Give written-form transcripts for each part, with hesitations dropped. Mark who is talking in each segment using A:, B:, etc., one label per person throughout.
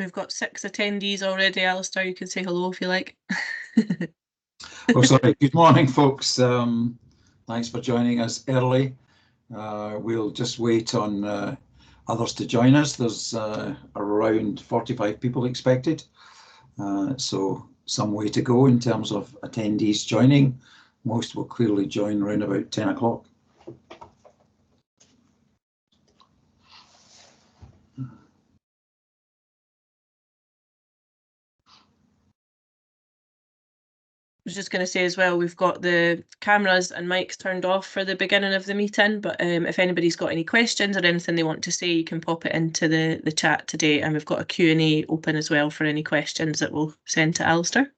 A: We've got 6 attendees already, Alistair. You can say hello if you like.
B: Oh, sorry. Good morning, folks. Thanks for joining us early. We'll just wait on others to join us. There's around 45 people expected, so some way to go in terms of attendees joining. Most will clearly join around about 10 o'clock.
A: I was just going to say as well, we've got the cameras and mics turned off for the beginning of the meeting, but if anybody's got any questions or anything they want to say, you can pop it into the chat today, and we've got a Q&A open as well for any questions that we'll send to Alistair.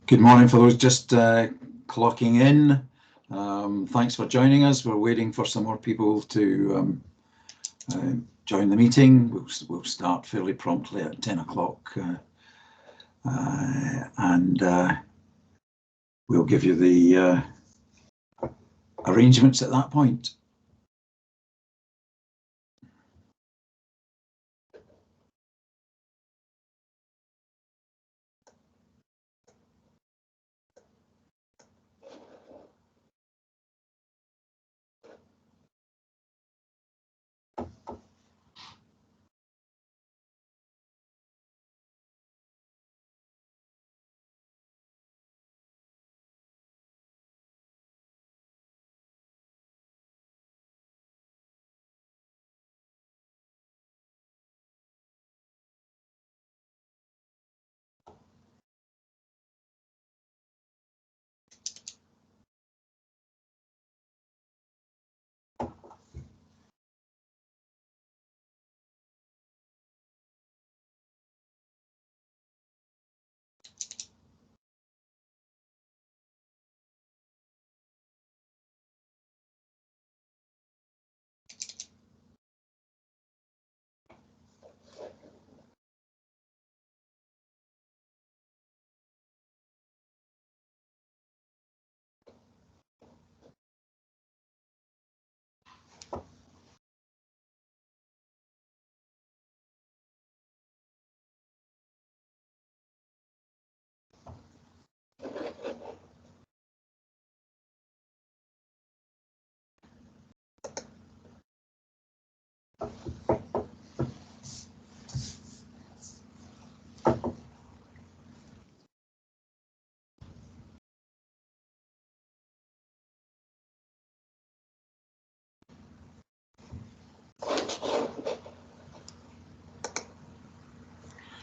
B: Good morning for those just clocking in. Thanks for joining us. We're waiting for some more people to join the meeting. We'll start fairly promptly at 10 o'clock and we'll give you the arrangements at that point.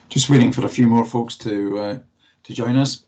B: Just waiting for a few more folks to join us.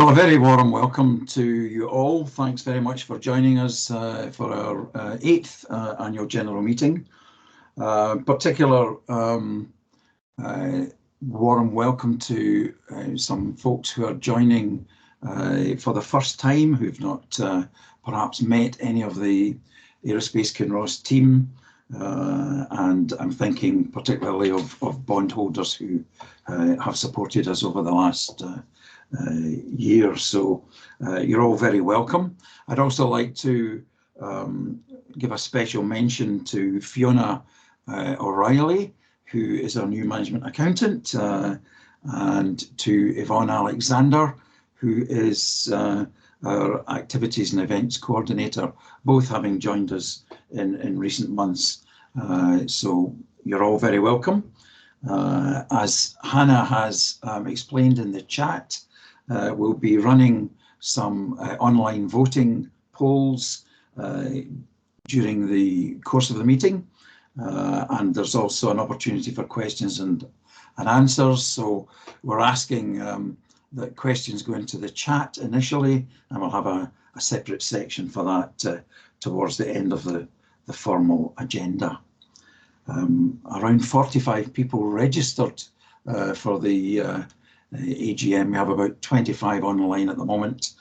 B: Well, a very warm welcome to you all. Thanks very much for joining us for our 8th annual general meeting. Particular warm welcome to some folks who are joining for the first time, who've not perhaps met any of the Aerospace Kinross team. And I'm thinking particularly of bondholders who have supported us over the last year. So you're all very welcome. I'd also like to give a special mention to Fiona O'Reilly, who is our new management accountant, and to Yvonne Alexander, who is our activities and events coordinator, both having joined us in recent months. So you're all very welcome. As Hannah has explained in the chat, we'll be running some online voting polls during the course of the meeting. And there's also an opportunity for questions and answers. So we're asking that questions go into the chat initially, and we'll have a separate section for that towards the end of the formal agenda. Around 45 people registered for the AGM. We have about 25 online at the moment,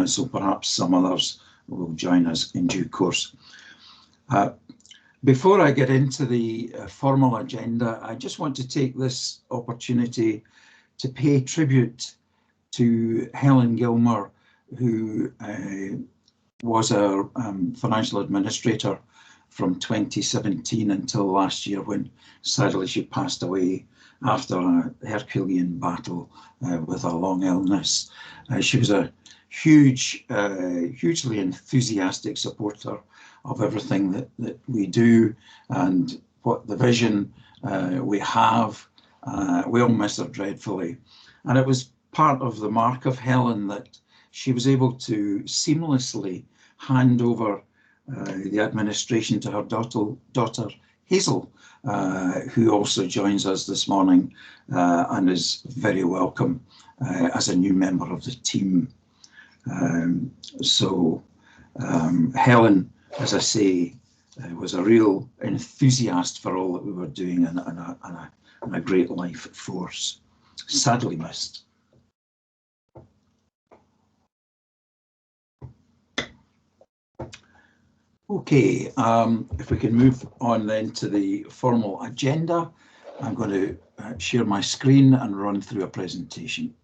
B: so perhaps some others will join us in due course. Before I get into the formal agenda, I just want to take this opportunity to pay tribute to Helen Gilmer, who was our financial administrator from 2017 until last year, when sadly she passed away after a Herculean battle with a long illness. She was a hugely enthusiastic supporter of everything that we do and what the vision we have. We all miss her dreadfully. And it was part of the mark of Helen that she was able to seamlessly hand over the administration to her daughter Hazel, who also joins us this morning and is very welcome as a new member of the team. Helen, as I say, was a real enthusiast for all that we were doing and a great life force. Sadly missed. Okay, if we can move on then to the formal agenda, I'm going to share my screen and run through a presentation.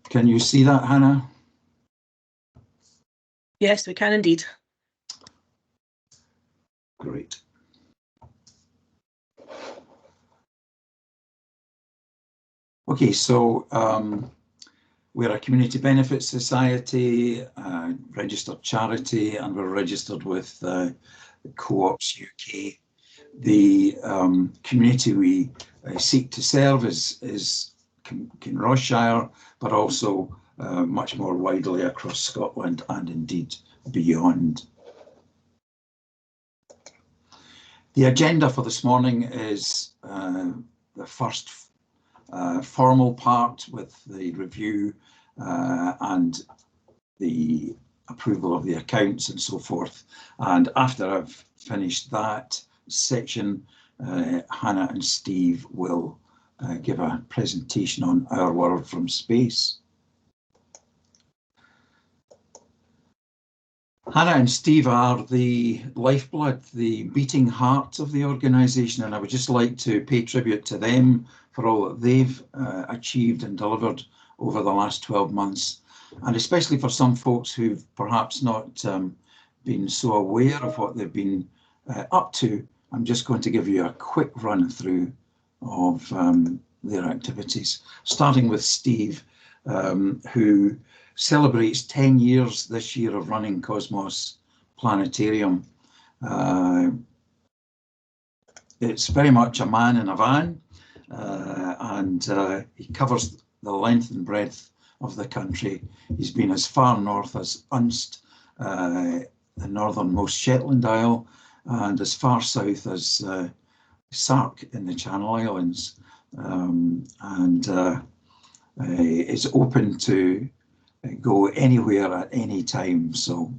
B: Can you see that, Hannah?
A: Yes, we can indeed.
B: Great. Okay, so we're a community benefit society, registered charity, and we're registered with Co-ops UK. The community we seek to serve is Kinrossshire, but also much more widely across Scotland and indeed beyond. The agenda for this morning is the first formal part with the review and the approval of the accounts and so forth. And after I've finished that section, Hannah and Steve will give a presentation on Our World from Space. Hannah and Steve are the lifeblood, the beating heart of the organisation, and I would just like to pay tribute to them for all that they've achieved and delivered over the last 12 months, and especially for some folks who've perhaps not been so aware of what they've been up to. I'm just going to give you a quick run through of their activities, starting with Steve, who celebrates 10 years this year of running Cosmos Planetarium. It's very much a man in a van, and he covers the length and breadth of the country. He's been as far north as Unst, the northernmost Shetland Isle, and as far south as Sark in the Channel Islands, and it's open to go anywhere at any time, so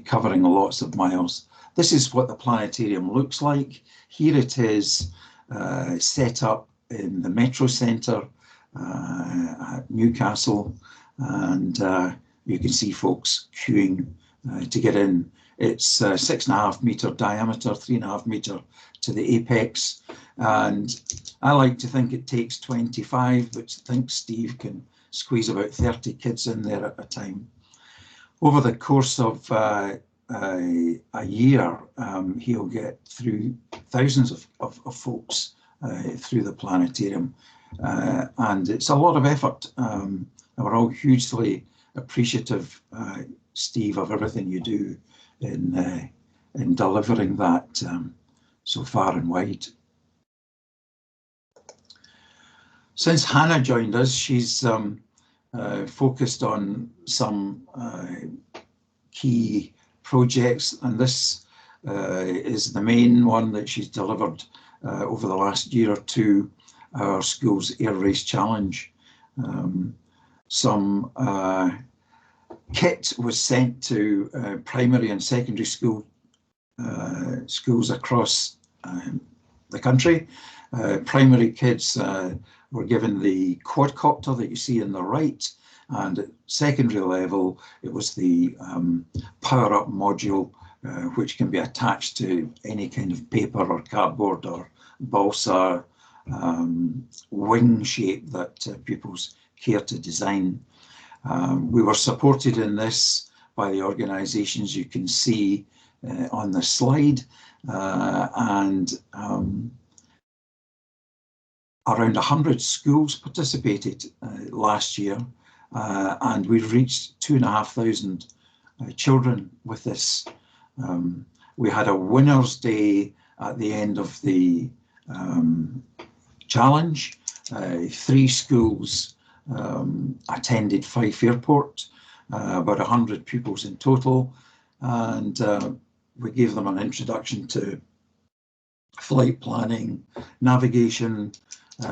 B: covering lots of miles. This is what the planetarium looks like. Here it is set up in the Metro Centre at Newcastle, and you can see folks queuing to get in. It's 6.5 metre diameter, 3.5 metre to the apex, and I like to think it takes 25, but I think Steve can squeeze about 30 kids in there at a time. Over the course of a year, he'll get through thousands of folks through the planetarium, and it's a lot of effort. And we're all hugely appreciative, Steve, of everything you do in delivering that so far and wide. Since Hannah joined us, she's focused on some key projects, and this is the main one that she's delivered over the last year or two, our school's Air Race Challenge. Some kit was sent to primary and secondary schools across the country. Primary kids were given the quadcopter that you see on the right, and at secondary level it was the power-up module, which can be attached to any kind of paper or cardboard or balsa wing shape that pupils care to design. We were supported in this by the organisations you can see on the slide, and around 100 schools participated last year, and we reached 2,500 children with this. We had a winners' day at the end of the challenge. 3 schools attended Fife Airport, about 100 pupils in total, and we gave them an introduction to flight planning, navigation,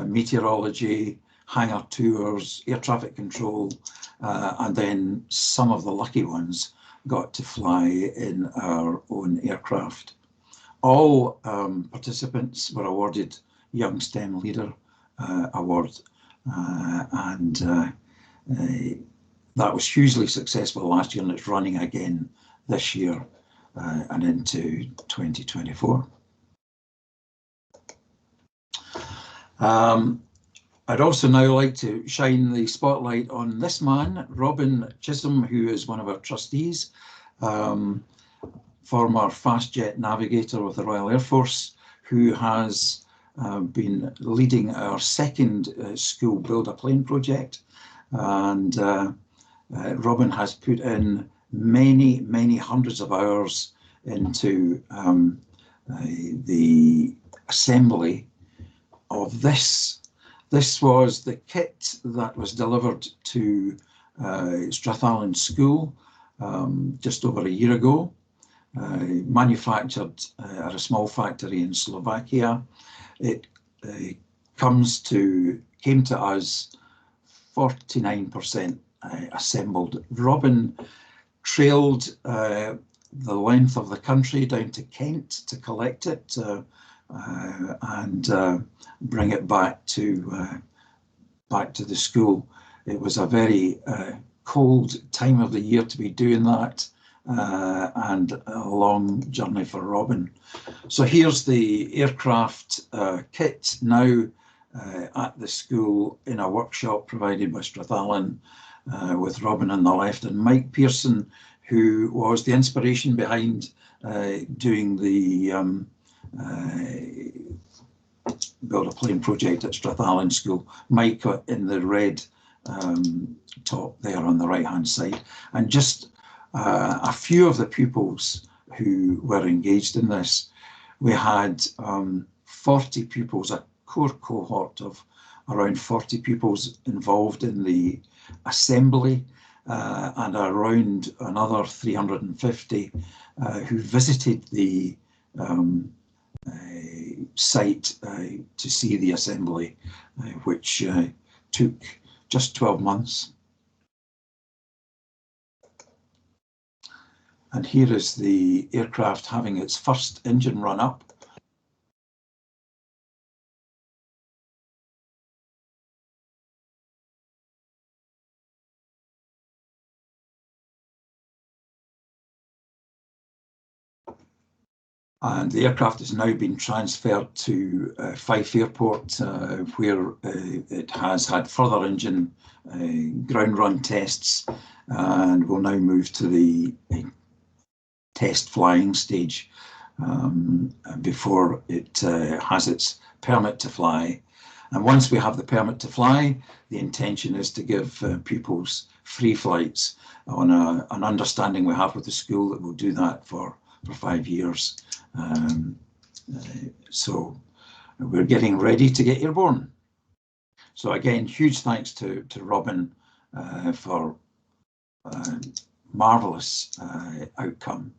B: meteorology, hangar tours, air traffic control, and then some of the lucky ones got to fly in our own aircraft. All participants were awarded Young STEM Leader Award, and that was hugely successful last year, and it's running again this year and into 2024. I'd also now like to shine the spotlight on this man, Robin Chisholm, who is one of our trustees, former fast-jet navigator with the Royal Air Force, who has been leading our second school Build a Plane project. And Robin has put in many, many hundreds of hours into the assembly of this. This was the kit that was delivered to Strathallan School just over a year ago, manufactured at a small factory in Slovakia. It came to us 49% assembled. Robin trailed the length of the country down to Kent to collect it and bring it back to the school. It was a very cold time of the year to be doing that, and a long journey for Robin. So here's the aircraft kit now at the school in a workshop provided by Strathallan, with Robin on the left and Mike Pearson, who was the inspiration behind doing the Build a Plane project at Strathallan School. Mike in the red top there on the right hand side, and just a few of the pupils who were engaged in this. We had 40 pupils, a core cohort of around 40 pupils involved in the assembly, and around another 350 who visited the site to see the assembly, which took just 12 months. And here is the aircraft having its first engine run up. And the aircraft has now been transferred to Fife Airport, where it has had further engine ground run tests, and will now move to the test flying stage before it has its permit to fly. And once we have the permit to fly, the intention is to give pupils free flights on an understanding we have with the school that we'll do that for 5 years. So we're getting ready to get airborne. So again, huge thanks to Robin for marvellous outcome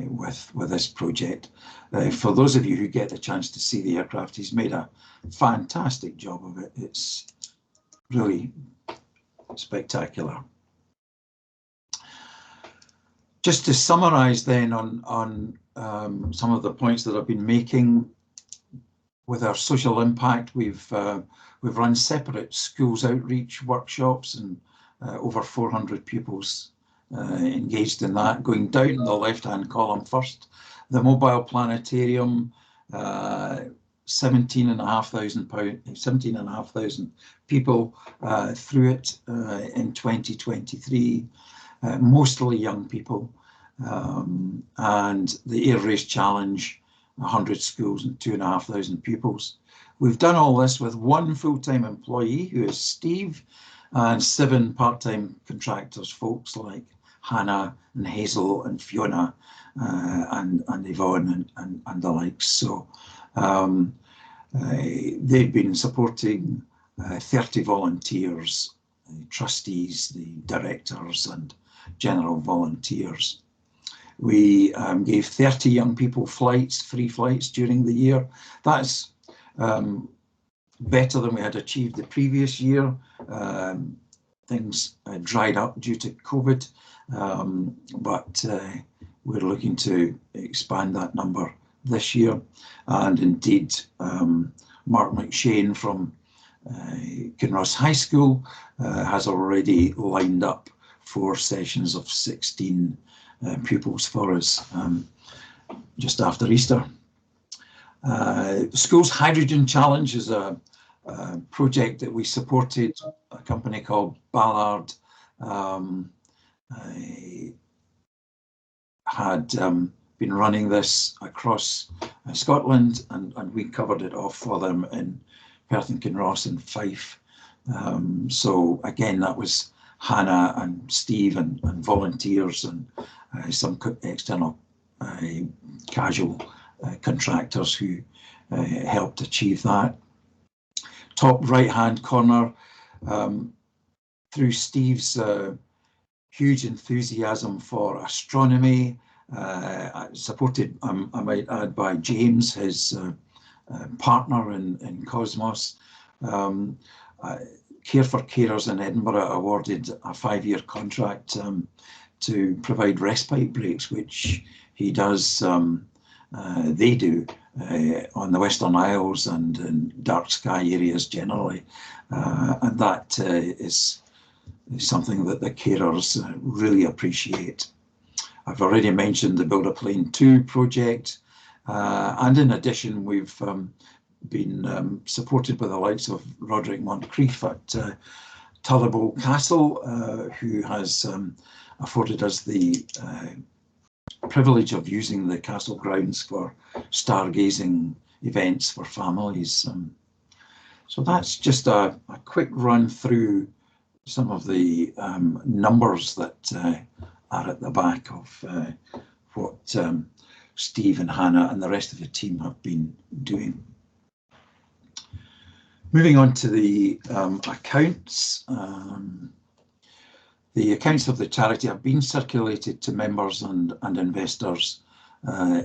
B: with this project. For those of you who get the chance to see the aircraft, he's made a fantastic job of it. It's really spectacular. Just to summarise then on some of the points that I've been making with our social impact, we've run separate schools outreach workshops and over 400 pupils engaged in that. Going down in the left-hand column first, the mobile planetarium, 17,500 people through it in 2023. Mostly young people, and the Air Race Challenge, 100 schools and 2,500 pupils. We've done all this with one full-time employee, who is Steve, and 7 part-time contractors, folks like Hannah and Hazel and Fiona and Yvonne and the likes. So they've been supporting 30 volunteers, trustees, the directors and general volunteers. We gave 30 young people flights, free flights during the year. That's better than we had achieved the previous year. Things dried up due to COVID, but we're looking to expand that number this year. And indeed, Mark McShane from Kinross High School has already lined up 4 sessions of 16 pupils for us just after Easter. The school's Hydrogen Challenge is a project that we supported. A company called Ballard had been running this across Scotland, and we covered it off for them in Perth and Kinross and Fife. So again, that was Hannah and Steve and volunteers and some external casual contractors who helped achieve that. Top right-hand corner, through Steve's huge enthusiasm for astronomy, supported, I might add, by James, his partner in Cosmos. Care for Carers in Edinburgh awarded a 5-year contract to provide respite breaks, which he does, they do on the Western Isles and in dark sky areas generally. And that is something that the carers really appreciate. I've already mentioned the Build a Plane 2 project, and in addition, we've been supported by the likes of Roderick Moncrief at Tullibole Castle, who has afforded us the privilege of using the castle grounds for stargazing events for families. So that's just a quick run through some of the numbers that are at the back of what Steve and Hannah and the rest of the team have been doing. Moving on to the accounts. The accounts of the charity have been circulated to members and investors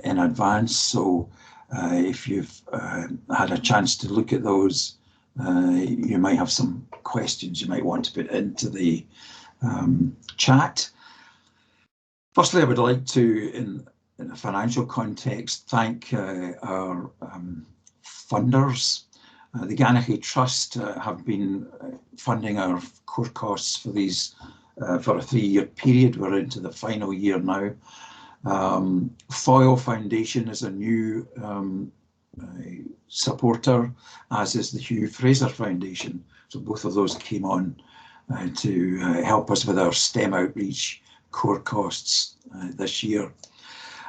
B: in advance. So if you've had a chance to look at those, you might have some questions you might want to put into the chat. Firstly, I would like to, in a financial context, thank our funders. The Ganachie Trust have been funding our core costs for these for a 3-year period. We're into the final year now. Foyle Foundation is a new supporter, as is the Hugh Fraser Foundation. So both of those came on to help us with our STEM outreach core costs this year.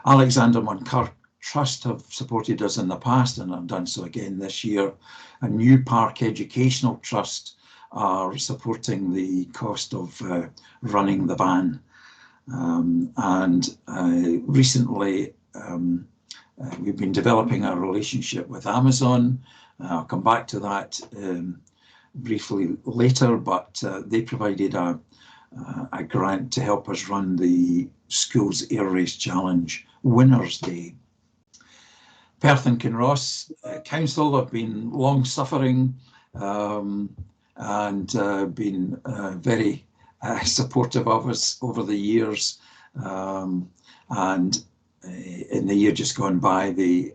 B: Alexander Monkirk Trust have supported us in the past and have done so again this year. A New Park Educational Trust are supporting the cost of running the van. Recently we've been developing our relationship with Amazon. I'll come back to that briefly later, but they provided a grant to help us run the Schools Air Race Challenge Winners' Day. Perth and Kinross Council have been long-suffering and been very supportive of us over the years. In the year just gone by, they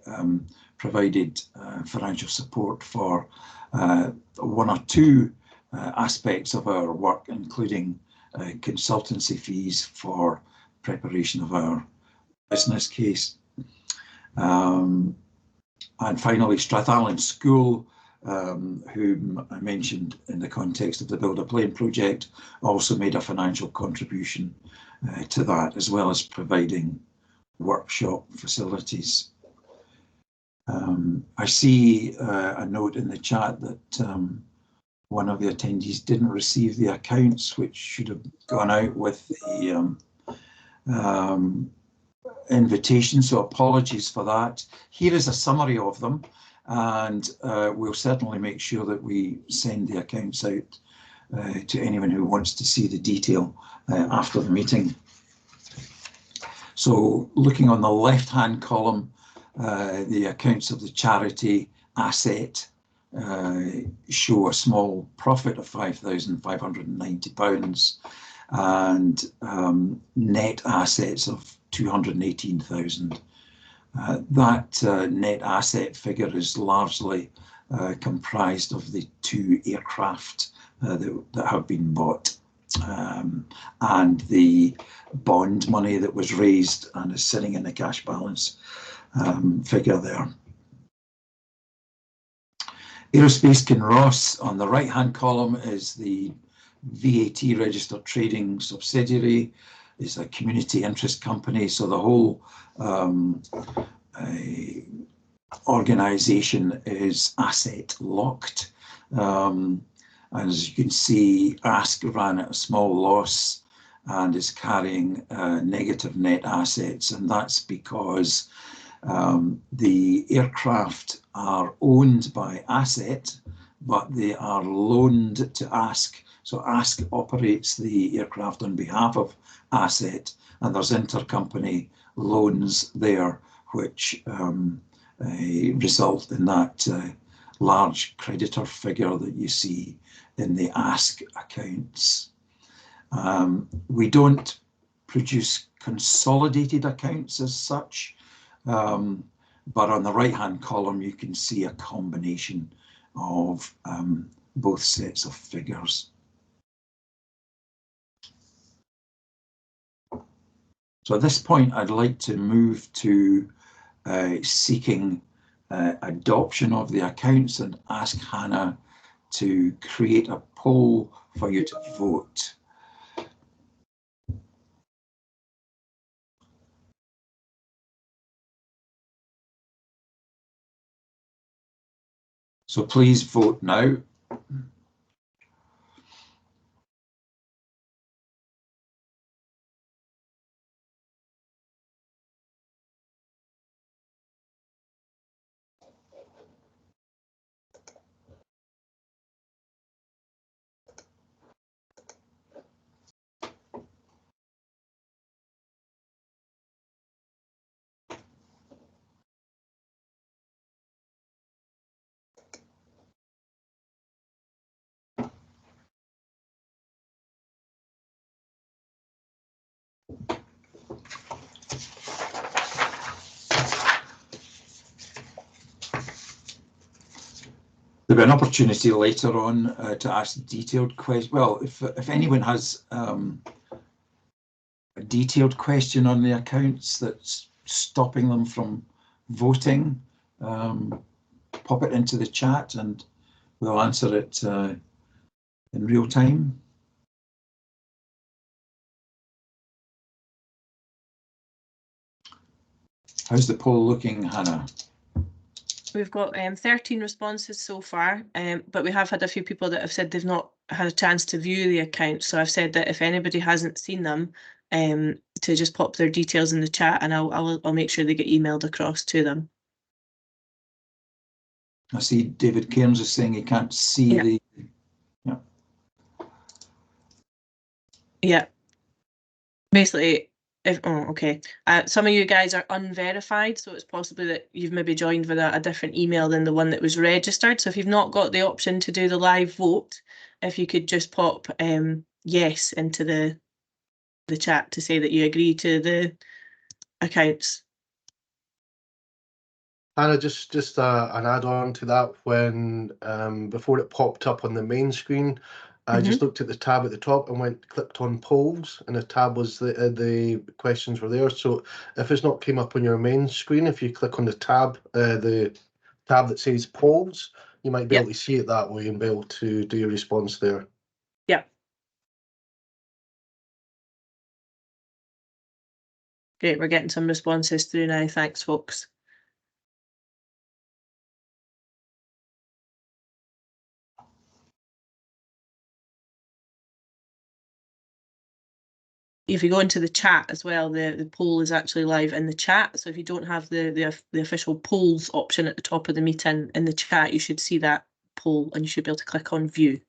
B: provided financial support for 1 or 2 aspects of our work, including consultancy fees for preparation of our business case. And finally, Strathallan School, whom I mentioned in the context of the Build a Plane project, also made a financial contribution to that, as well as providing workshop facilities. I see a note in the chat that one of the attendees didn't receive the accounts, which should have gone out with the invitation, so apologies for that. Here is a summary of them, and we'll certainly make sure that we send the accounts out to anyone who wants to see the detail after the meeting. So looking on the left-hand column, the accounts of the charity asset show a small profit of £5,590 and net assets of 218,000. That net asset figure is largely comprised of the 2 aircraft that have been bought and the bond money that was raised and is sitting in the cash balance figure there. Aerospace Kinross on the right-hand column is the VAT registered trading subsidiary. It's a community interest company, so the whole organisation is asset locked. As you can see, ASK ran at a small loss and is carrying negative net assets, and that's because the aircraft are owned by Asset, but they are loaned to ASK. So ASK operates the aircraft on behalf of Asset, and there's intercompany loans there, which result in that large creditor figure that you see in the ASK accounts. We don't produce consolidated accounts as such, but on the right-hand column you can see a combination of both sets of figures. So at this point I'd like to move to seeking adoption of the accounts and ask Hannah to create a poll for you to vote. So please vote now. There'll be an opportunity later on to ask detailed questions. Well, if anyone has a detailed question on the accounts that's stopping them from voting, pop it into the chat and we'll answer it in real time. How's the poll looking, Hannah?
A: We've got 13 responses so far, but we have had a few people that have said they've not had a chance to view the account. So I've said that if anybody hasn't seen them, to just pop their details in the chat, and I'll make sure they get emailed across to them.
B: I see David Cairns is saying he can't see the.
A: Yeah. Basically, some of you guys are unverified, so it's possibly that you've maybe joined with a different email than the one that was registered. So if you've not got the option to do the live vote, if you could just pop yes into the chat to say that you agree to the accounts.
C: Hannah, just an add-on to that. When before it popped up on the main screen, I just looked at the tab at the top and clicked on polls, and the tab was the questions were there. So if it's not came up on your main screen, if you click on the tab that says polls, you might be able to see it that way and be able to do your response there.
A: Yeah. Great, we're getting some responses through now. Thanks, folks. If you go into the chat as well, the poll is actually live in the chat. So if you don't have the official polls option at the top of the meeting in the chat, you should see that poll and you should be able to click on view.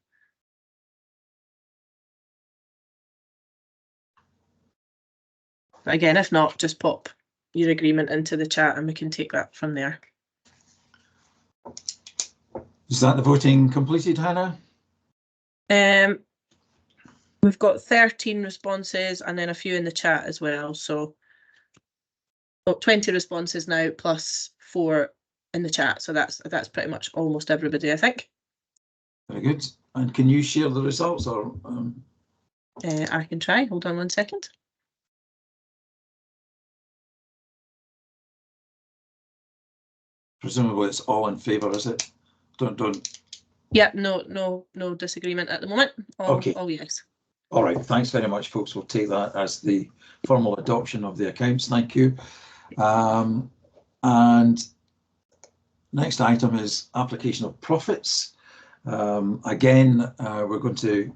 A: But again, if not, just pop your agreement into the chat and we can take that from there.
B: Is that the voting completed, Hannah?
A: We've got 13 responses and then a few in the chat as well. So 20 responses now plus 4 in the chat. So that's pretty much almost everybody, I think.
B: Very good. And can you share the results or?
A: I can try. Hold on 1 second.
B: Presumably it's all in favour, is it? Don't.
A: Yeah, no disagreement at the moment.
B: Okay.
A: All yes.
B: All right, thanks very much, folks. We'll take that as the formal adoption of the accounts. Thank you. And next item is application of profits. Again, we're going to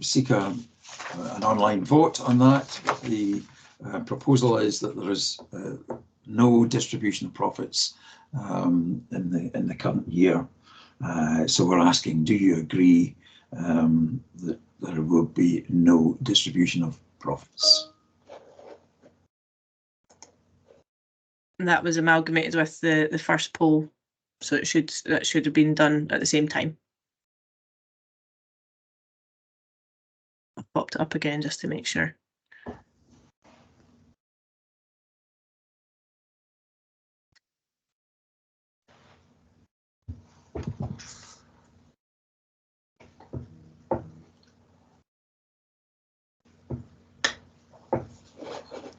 B: seek an online vote on that. The proposal is that there is no distribution of profits in the current year. So we're asking, do you agree that there will be no distribution of profits?
A: And that was amalgamated with the first poll, so that should have been done at the same time. I've popped it up again just to make sure.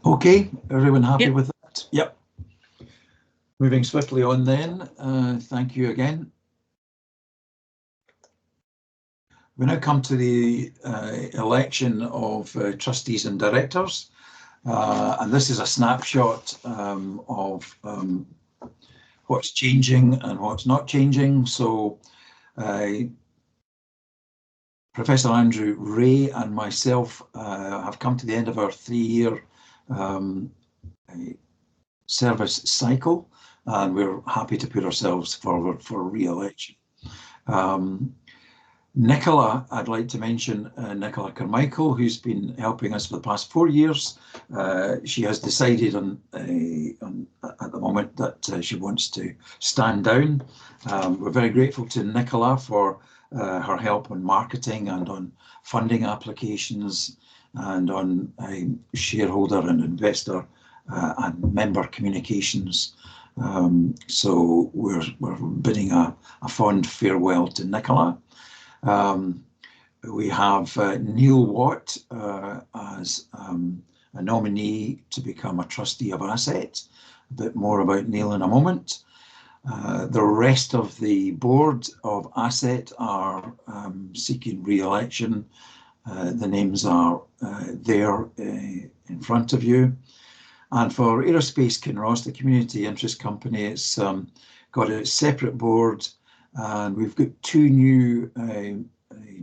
B: Okay, everyone happy with that? Yep. Moving swiftly on then, thank you again. We now come to the election of trustees and directors, and this is a snapshot of what's changing and what's not changing. So Professor Andrew Ray and myself have come to the end of our 3-year service cycle, and we're happy to put ourselves forward for re-election. Nicola, I'd like to mention Nicola Carmichael, who's been helping us for the past 4 years. She has decided at the moment that she wants to stand down. We're very grateful to Nicola for her help on marketing and on funding applications and on shareholder and investor and member communications. So we're bidding a fond farewell to Nicola. We have Neil Watt as a nominee to become a trustee of Asset. A bit more about Neil in a moment. The rest of the board of Asset are seeking re-election. The names are there in front of you. And for Aerospace Kinross, the community interest company, it's got a separate board, and we've got 2 new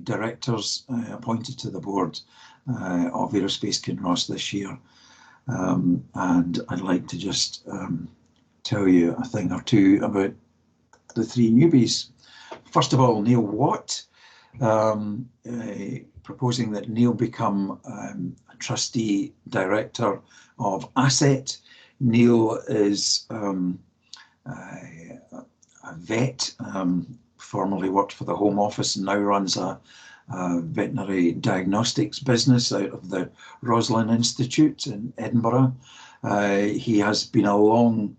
B: directors appointed to the board of Aerospace Kinross this year. And I'd like to just tell you a thing or two about the 3 newbies. First of all, Neil Watt, proposing that Neil become a trustee director of Asset. Neil is a vet, formerly worked for the Home Office and now runs a veterinary diagnostics business out of the Roslin Institute in Edinburgh. He has been a long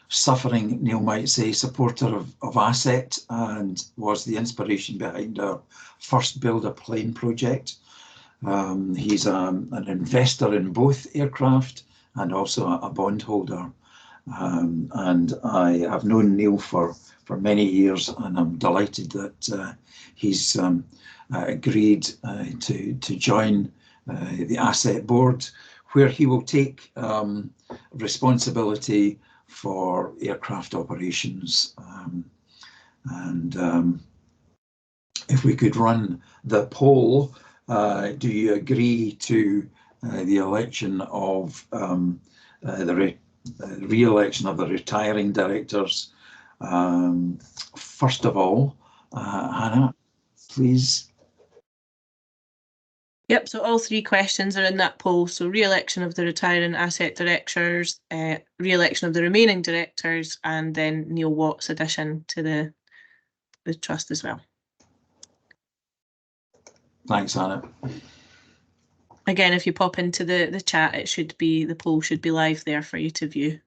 B: suffering, Neil might say, supporter of Asset, and was the inspiration behind our first build a plane project. He's an investor in both aircraft and also a bondholder. And I have known Neil for many years, and I'm delighted that he's agreed to join the Asset board, where he will take responsibility for aircraft operations. If we could run the poll, do you agree to the election of the re-election of the retiring directors? First of all, Hannah, please.
A: Yep, so all 3 questions are in that poll. So re-election of the retiring Asset directors, re-election of the remaining directors, and then Neil Watt's addition to the trust as well.
B: Thanks, Hannah.
A: Again, if you pop into the chat, the poll should be live there for you to view,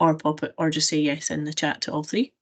A: or pop it, or just say yes in the chat to all 3.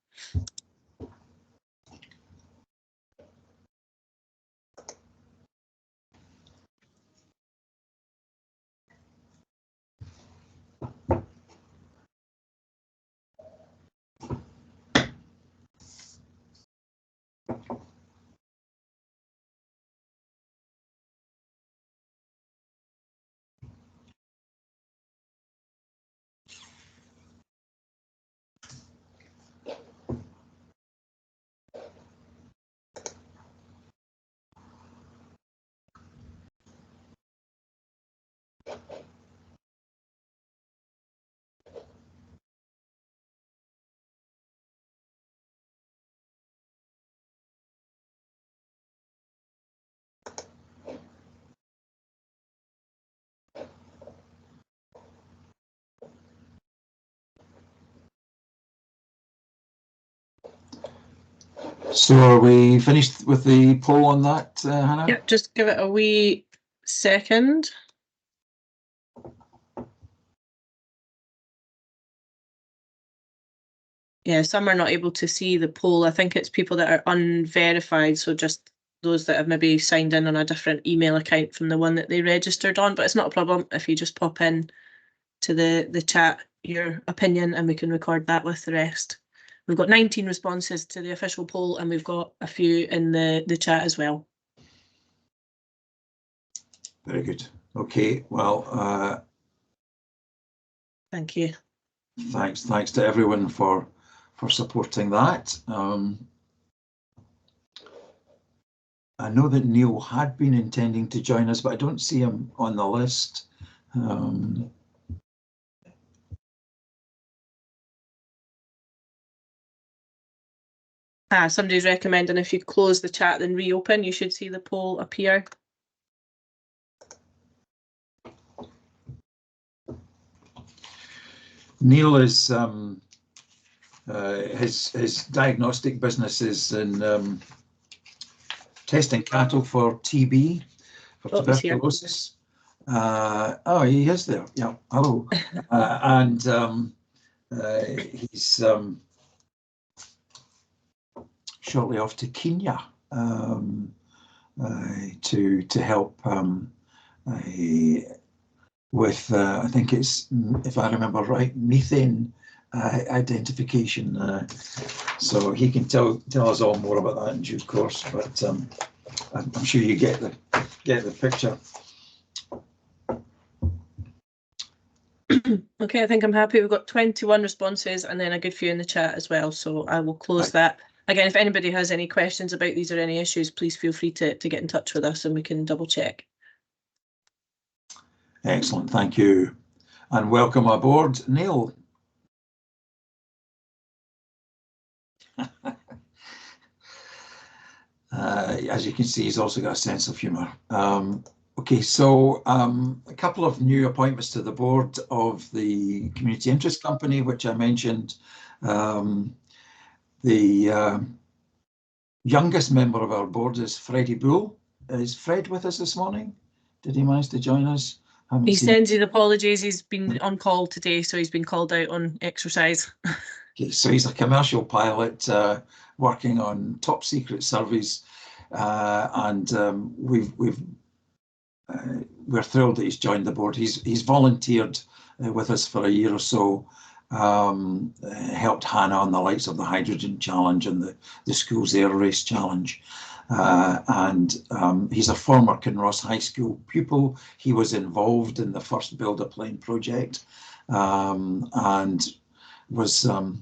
B: So are we finished with the poll on that, Hannah?
A: Yep, just give it a wee second. Yeah, some are not able to see the poll. I think it's people that are unverified, so just those that have maybe signed in on a different email account from the one that they registered on, but it's not a problem if you just pop in to the chat your opinion and we can record that with the rest. We've got 19 responses to the official poll, and we've got a few in the chat as well.
B: Very good. Okay, well,
A: thank you.
B: Thanks to everyone for supporting that. I know that Neil had been intending to join us, but I don't see him on the list.
A: Somebody's recommending if you close the chat then reopen, you should see the poll appear.
B: Neil is his diagnostic business is in testing cattle for TB, for tuberculosis. Oh, he is there. Yeah, hello. And he's shortly off to Kenya to help with, I think it's, if I remember right, methane identification. So he can tell us all more about that in due course. But I'm sure you get the picture.
A: Okay, I think I'm happy. We've got 21 responses and then a good few in the chat as well. So I will close that. Again, if anybody has any questions about these or any issues, please feel free to get in touch with us and we can double check.
B: Excellent, thank you. And welcome aboard, Neil. As you can see, he's also got a sense of humour. Okay, so a couple of new appointments to the board of the Community Interest Company, which I mentioned. The youngest member of our board is Freddie Bull. Is Fred with us this morning? Did he manage to join us?
A: He sends his apologies. He's been on call today, so he's been called out on exercise.
B: Okay, so he's a commercial pilot working on top secret surveys, and we're thrilled that he's joined the board. He's volunteered with us for a year or so, helped Hannah on the likes of the Hydrogen Challenge and the Schools Air Race Challenge. And he's a former Kinross High School pupil. He was involved in the first Build a Plane project, and was a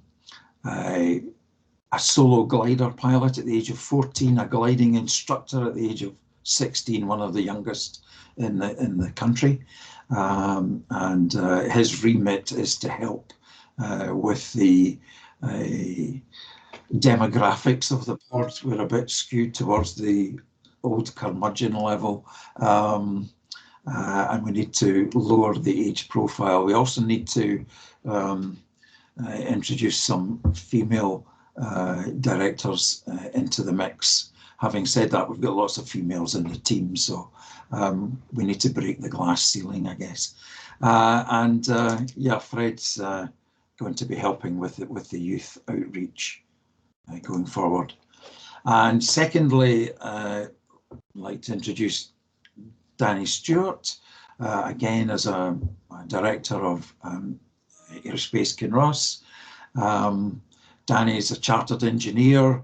B: solo glider pilot at the age of 14, a gliding instructor at the age of 16, one of the youngest in the country. And his remit is to help with the demographics of the board. We're a bit skewed towards the old curmudgeon level, and we need to lower the age profile. We also need to introduce some female directors into the mix. Having said that, we've got lots of females in the team, so we need to break the glass ceiling, I guess. Yeah, Fred's going to be helping with the youth outreach going forward. And secondly, I'd like to introduce Danny Stewart, again as a director of Aerospace Kinross. Danny is a chartered engineer,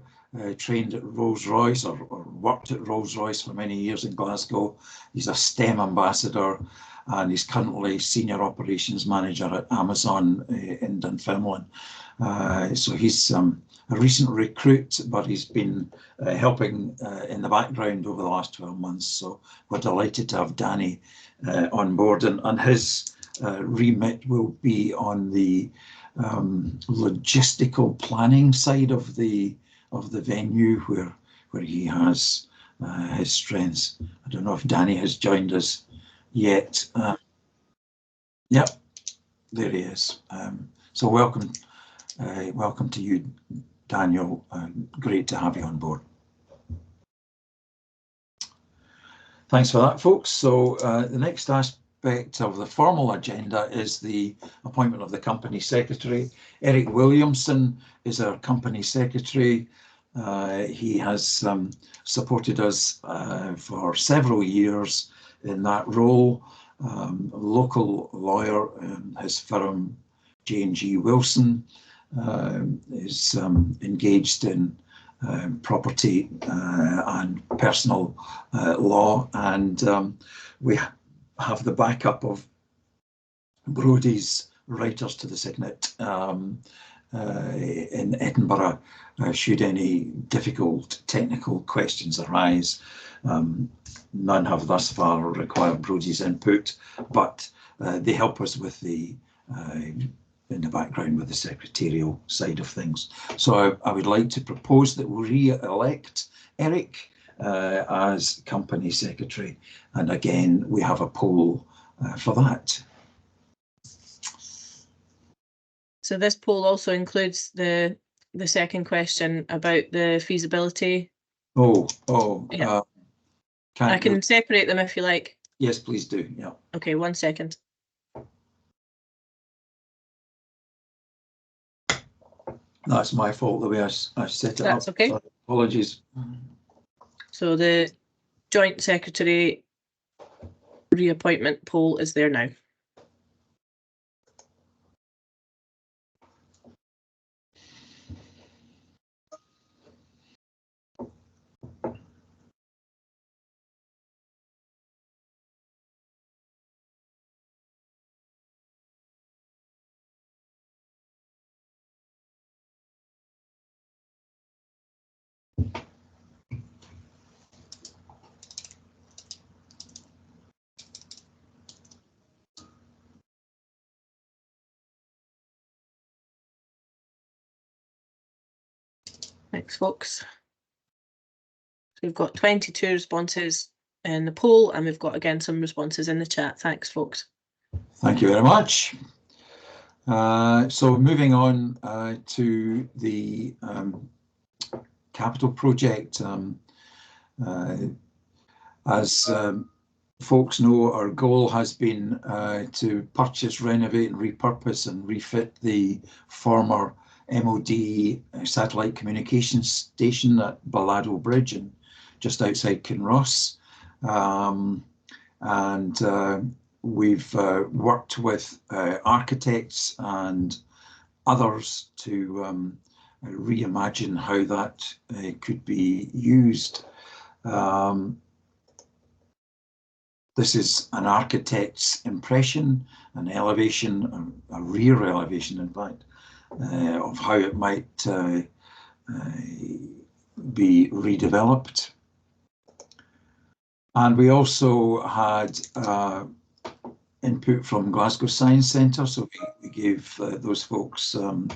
B: trained at Rolls-Royce or worked at Rolls-Royce for many years in Glasgow. He's a STEM ambassador, and he's currently senior operations manager at Amazon in Dunfermline. So he's a recent recruit, but he's been helping in the background over the last 12 months. So we're delighted to have Danny on board, and his remit will be on the logistical planning side of the venue, where he has his strengths. I don't know if Danny has joined us yet. Yep, there he is. So welcome to you, Daniel. Great to have you on board. Thanks for that, folks. So the next aspect of the formal agenda is the appointment of the company secretary. Eric Williamson is our company secretary. He has supported us for several years in that role. A local lawyer, his firm J&G Wilson, is engaged in property and personal law, and we have the backup of Brodie's Writers to the Signet in Edinburgh, should any difficult technical questions arise. None have thus far required Brodie's input, but they help us with the in the background with the secretarial side of things. So I would like to propose that we re-elect Eric as company secretary, and again we have a poll for that.
A: So this poll also includes the second question about the feasibility.
B: Yeah.
A: I can separate them if you like.
B: Yes, please do. Yeah.
A: Okay, 1 second.
B: That's my fault, the way I set it
A: That's
B: up.
A: okay.
B: So apologies.
A: So the Joint Secretary reappointment poll is there now. Thanks, folks. So we've got 22 responses in the poll, and we've got again some responses in the chat. Thanks, folks.
B: Thank you very much. So moving on to the capital project. As folks know, our goal has been to purchase, renovate and repurpose and refit the former MOD satellite communications station at Balado Bridge and just outside Kinross. We've worked with architects and others to reimagine how that could be used. This is an architect's impression, an elevation, a rear elevation, in fact, of how it might be redeveloped. And we also had input from Glasgow Science Centre, so we gave those folks a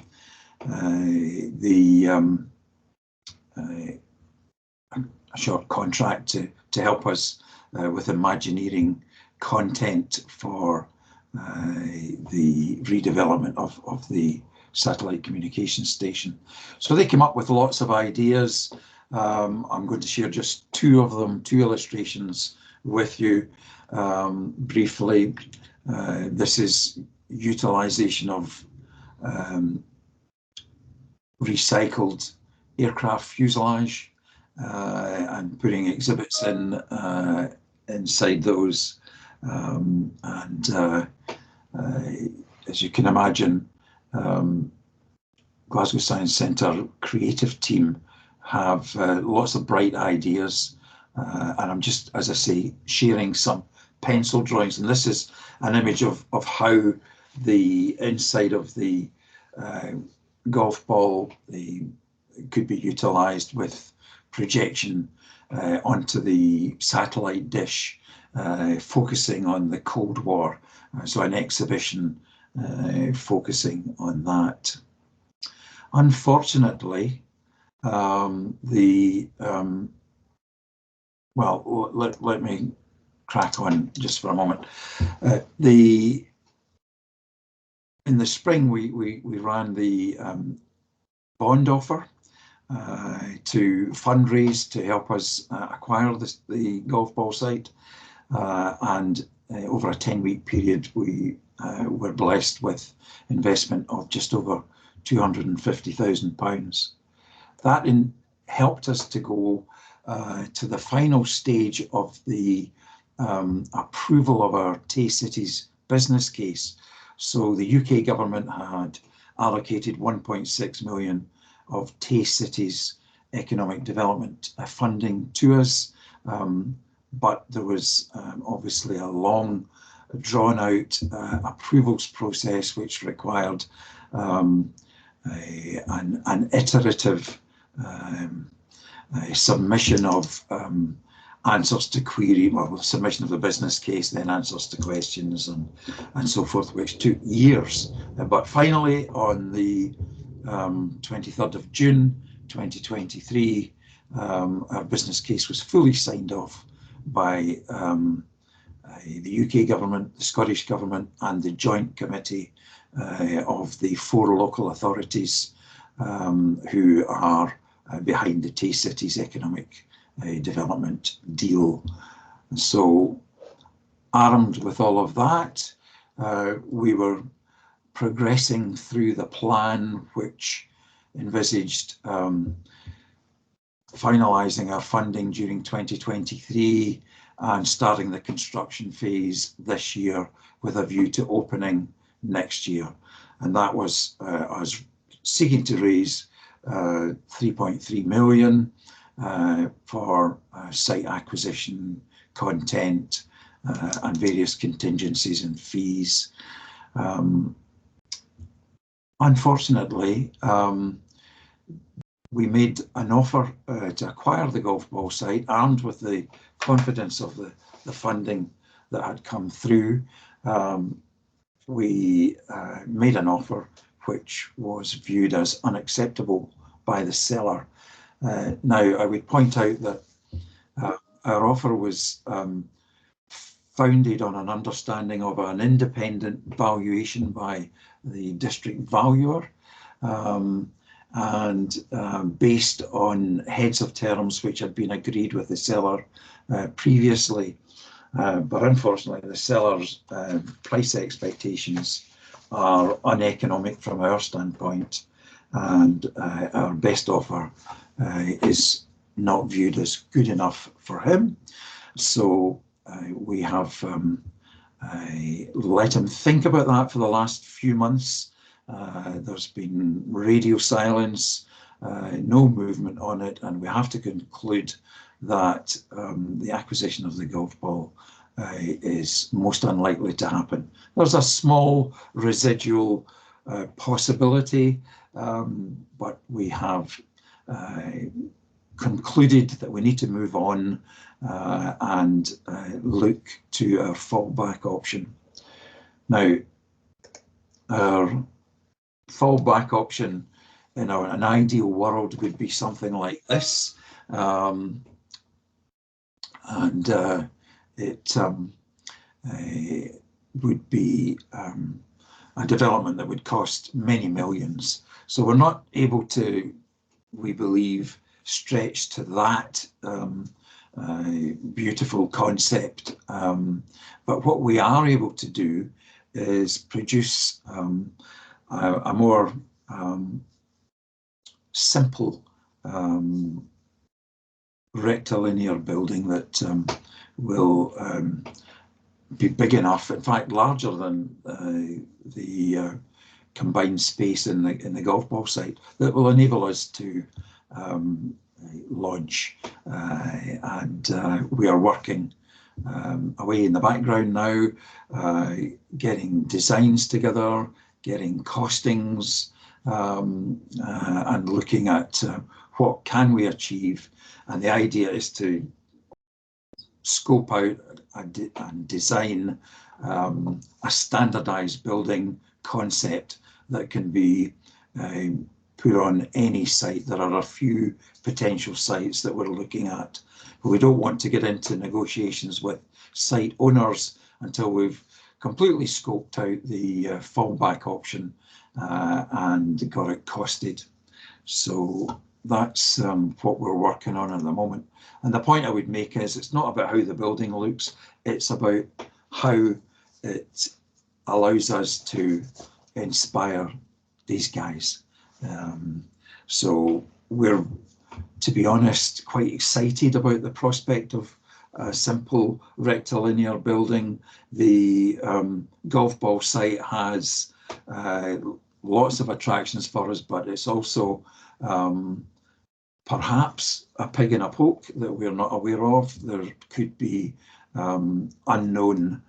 B: short contract to help us with Imagineering content for the redevelopment of the satellite communications station. So they came up with lots of ideas. I'm going to share just two of them, two illustrations with you briefly. This is utilization of recycled aircraft fuselage and putting exhibits in inside those. As you can imagine, Glasgow Science Centre creative team have lots of bright ideas, and I'm just, as I say, sharing some pencil drawings, and this is an image of how the inside of the golf ball could be utilised with projection onto the satellite dish, focusing on the Cold War. So an exhibition focusing on that. Unfortunately, well, let me crack on just for a moment. In the spring, we ran the bond offer to fundraise to help us acquire the golf ball site, and over a 10-week period, we were blessed with investment of just over £250,000. That helped us to go to the final stage of the approval of our Tay Cities business case. So the UK government had allocated 1.6 million of Tay Cities economic development funding to us, but there was obviously a long drawn out approvals process which required an iterative submission of answers to query, well, submission of the business case, then answers to questions and so forth, which took years. But finally, on the 23rd of June 2023, our business case was fully signed off by the UK government, the Scottish government, and the joint committee of the 4 local authorities who are behind the Tay Cities economic development deal. So, armed with all of that, we were progressing through the plan which envisaged finalising our funding during 2023 and starting the construction phase this year with a view to opening next year. And that was us seeking to raise 3.3 million for site acquisition, content, and various contingencies and fees. Unfortunately, we made an offer to acquire the golf ball site, armed with the confidence of the funding that had come through. We made an offer which was viewed as unacceptable by the seller. Now, I would point out that our offer was founded on an understanding of an independent valuation by the district valuer, and based on heads of terms which had been agreed with the seller previously. But unfortunately, the seller's price expectations are uneconomic from our standpoint, and our best offer is not viewed as good enough for him. So we have let him think about that for the last few months. There's been radio silence, no movement on it, and we have to conclude that the acquisition of the golf ball is most unlikely to happen. There's a small residual possibility, but we have concluded that we need to move on and look to our fallback option. Now, our fallback option in an ideal world would be something like this, it would be a development that would cost many millions. So we're not able to, we believe, stretch to that beautiful concept. But what we are able to do is produce a more simple rectilinear building that will be big enough, in fact larger than the combined space in the golf ball site, that will enable us to launch, and we are working away in the background now, getting designs together, getting costings, and looking at what can we achieve. And the idea is to scope out and design a standardized building concept that can be put on any site. There are a few potential sites that we're looking at, but we don't want to get into negotiations with site owners until we've completely scoped out the fallback option and got it costed. So that's what we're working on at the moment. And the point I would make is it's not about how the building looks, it's about how it allows us to inspire these guys. So we're, to be honest, quite excited about the prospect of a simple rectilinear building. The golf ball site has lots of attractions for us, but it's also perhaps a pig in a poke that we're not aware of. There could be unknown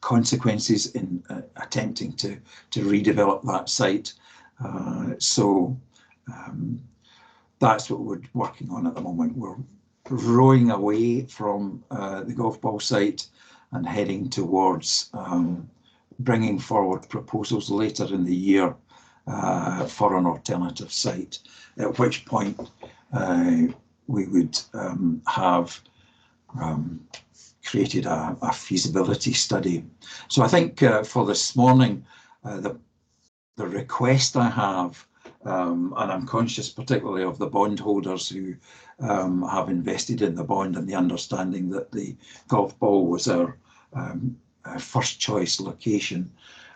B: consequences in attempting to redevelop that site. So that's what we're working on at the moment. We're rowing away from the golf ball site and heading towards bringing forward proposals later in the year for an alternative site, at which point we would have created a feasibility study. So I think for this morning, the request I have, and I'm conscious particularly of the bondholders who have invested in the bond and the understanding that the golf ball was our first choice location.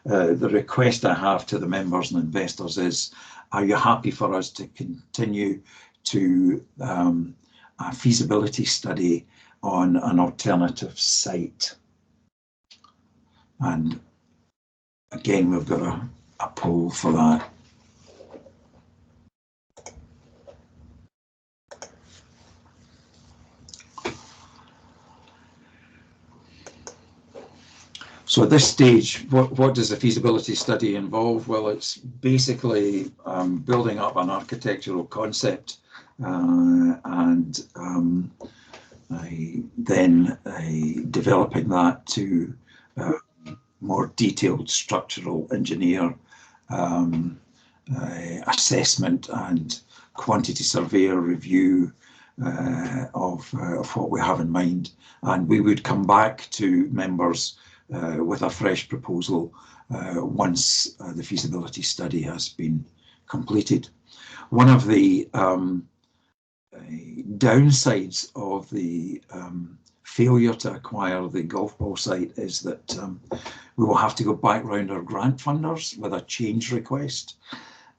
B: The request I have to the members and investors is are you happy for us to continue to a feasibility study on an alternative site? And again, we've got a poll for that. So at this stage, what does the feasibility study involve? Well, it's basically building up an architectural concept and then developing that to more detailed structural engineer assessment and quantity surveyor review of what we have in mind. And we would come back to members with a fresh proposal once the feasibility study has been completed. One of the downsides of the failure to acquire the golf ball site is that we will have to go back round our grant funders with a change request.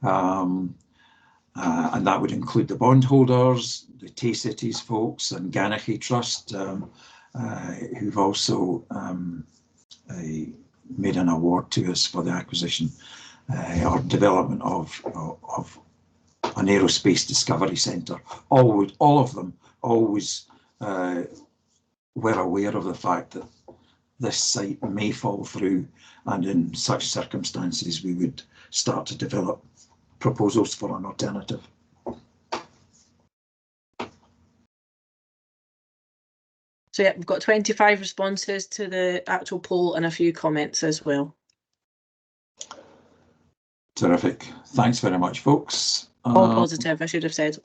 B: And that would include the bondholders, the Tay Cities folks and Ganachie Trust, who've also made an award to us for the acquisition or development of an aerospace discovery centre. All of them always were aware of the fact that this site may fall through, and in such circumstances we would start to develop proposals for an alternative.
A: So yeah, we've got 25 responses to the actual poll and a few comments as well.
B: Terrific. Thanks very much, folks.
A: All positive, I should have said.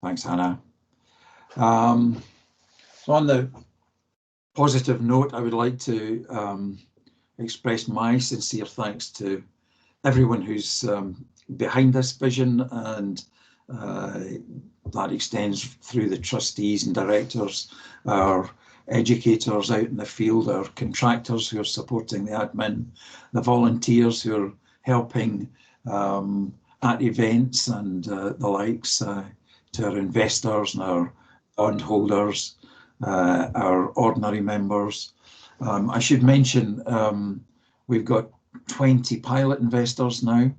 B: Thanks, Hannah. So on the positive note, I would like to express my sincere thanks to everyone who's behind this vision, and that extends through the trustees and directors, our educators out in the field, our contractors who are supporting the admin, the volunteers who are helping at events and the likes, to our investors and our bondholders, our ordinary members. I should mention we've got 20 pilot investors now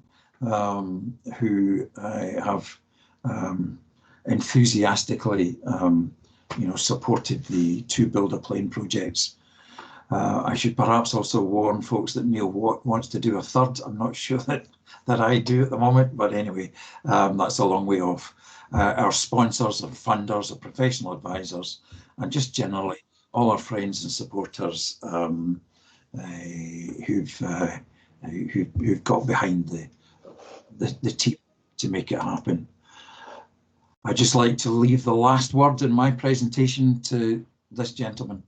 B: who have enthusiastically supported the two build-a-plane projects. I should perhaps also warn folks that Neil wants to do a third. I'm not sure that I do at the moment, but anyway, that's a long way off. Our sponsors, our funders, our professional advisors, and just generally all our friends and supporters who've got behind the team to make it happen. I'd just like to leave the last word in my presentation to this gentleman.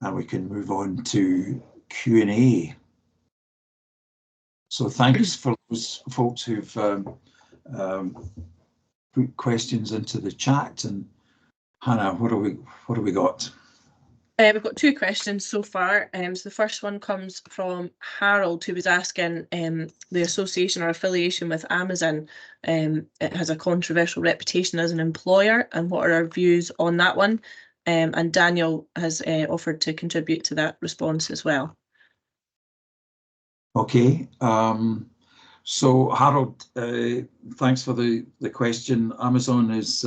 B: And we can move on to Q&A. So thanks for those folks who've put questions into the chat. And Hannah, what have we got?
A: We've got two questions so far. So the first one comes from Harold, who was asking the association or affiliation with Amazon. It has a controversial reputation as an employer, and what are our views on that one? And Daniel has offered to contribute to that response as well.
B: Okay. So Harold, thanks for the question. Amazon is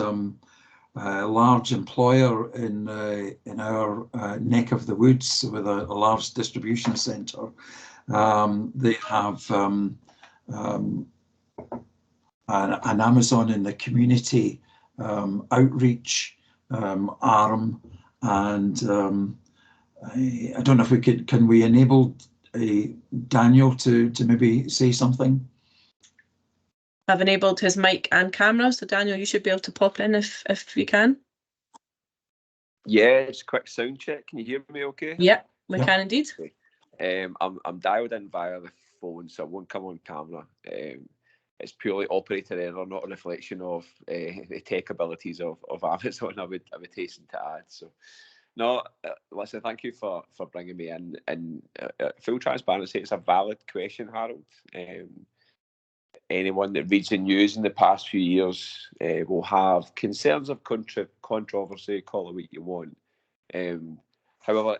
B: a large employer in our neck of the woods with a large distribution centre. They have an Amazon in the community outreach arm, and I don't know if can we enable Daniel to maybe say something?
A: I've enabled his mic and camera, so Daniel, you should be able to pop in if you can.
D: Yeah, just a quick sound check. Can you hear me okay?
A: Yeah, we can indeed.
D: I'm dialed in via the phone, so I won't come on camera. It's purely operator error, not a reflection of the tech abilities of Amazon, I would hasten to add. So No, listen, thank you for bringing me in. And full transparency, it's a valid question, Harold. Anyone that reads the news in the past few years will have concerns of controversy, call it what you want. However,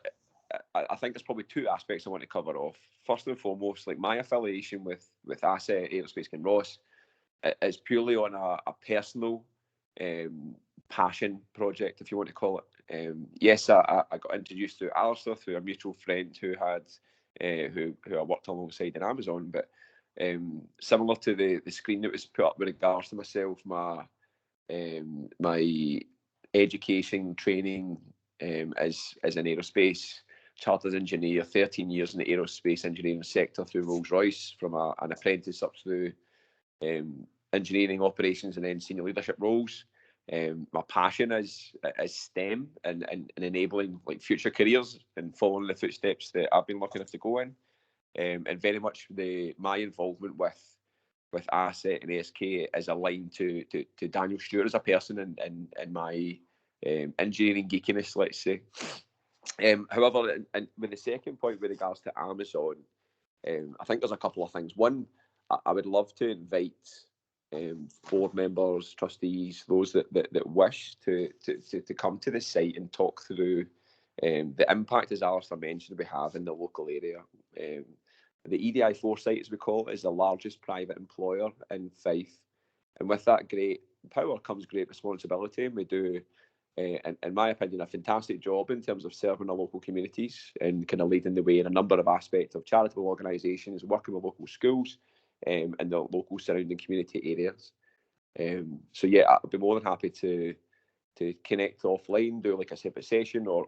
D: I think there's probably two aspects I want to cover off. First and foremost, like my affiliation with Asset Aerospace Kinross is purely on a personal passion project, if you want to call it. Yes, I got introduced to Alistair through a mutual friend who had who I worked alongside in Amazon, but similar to the screen that was put up with regards to myself, my education training as an aerospace chartered engineer, 13 years in the aerospace engineering sector through Rolls-Royce, from an apprentice up through engineering operations and then senior leadership roles. My passion is STEM and enabling like future careers and following the footsteps that I've been lucky enough to go in. And very much my involvement with Asset and ASK is aligned to Daniel Stewart as a person and my engineering geekiness, let's say. However, and with the second point with regards to Amazon, I think there's a couple of things. One, I would love to invite board members, trustees, those that wish to come to the site and talk through the impact, as Alistair mentioned, we have in the local area. The EDI Foresight, as we call it, is the largest private employer in Fife. And with that great power comes great responsibility. And we do, in my opinion, a fantastic job in terms of serving our local communities and kind of leading the way in a number of aspects of charitable organisations, working with local schools and the local surrounding community areas. So yeah, I'd be more than happy to connect offline, do like a separate session, or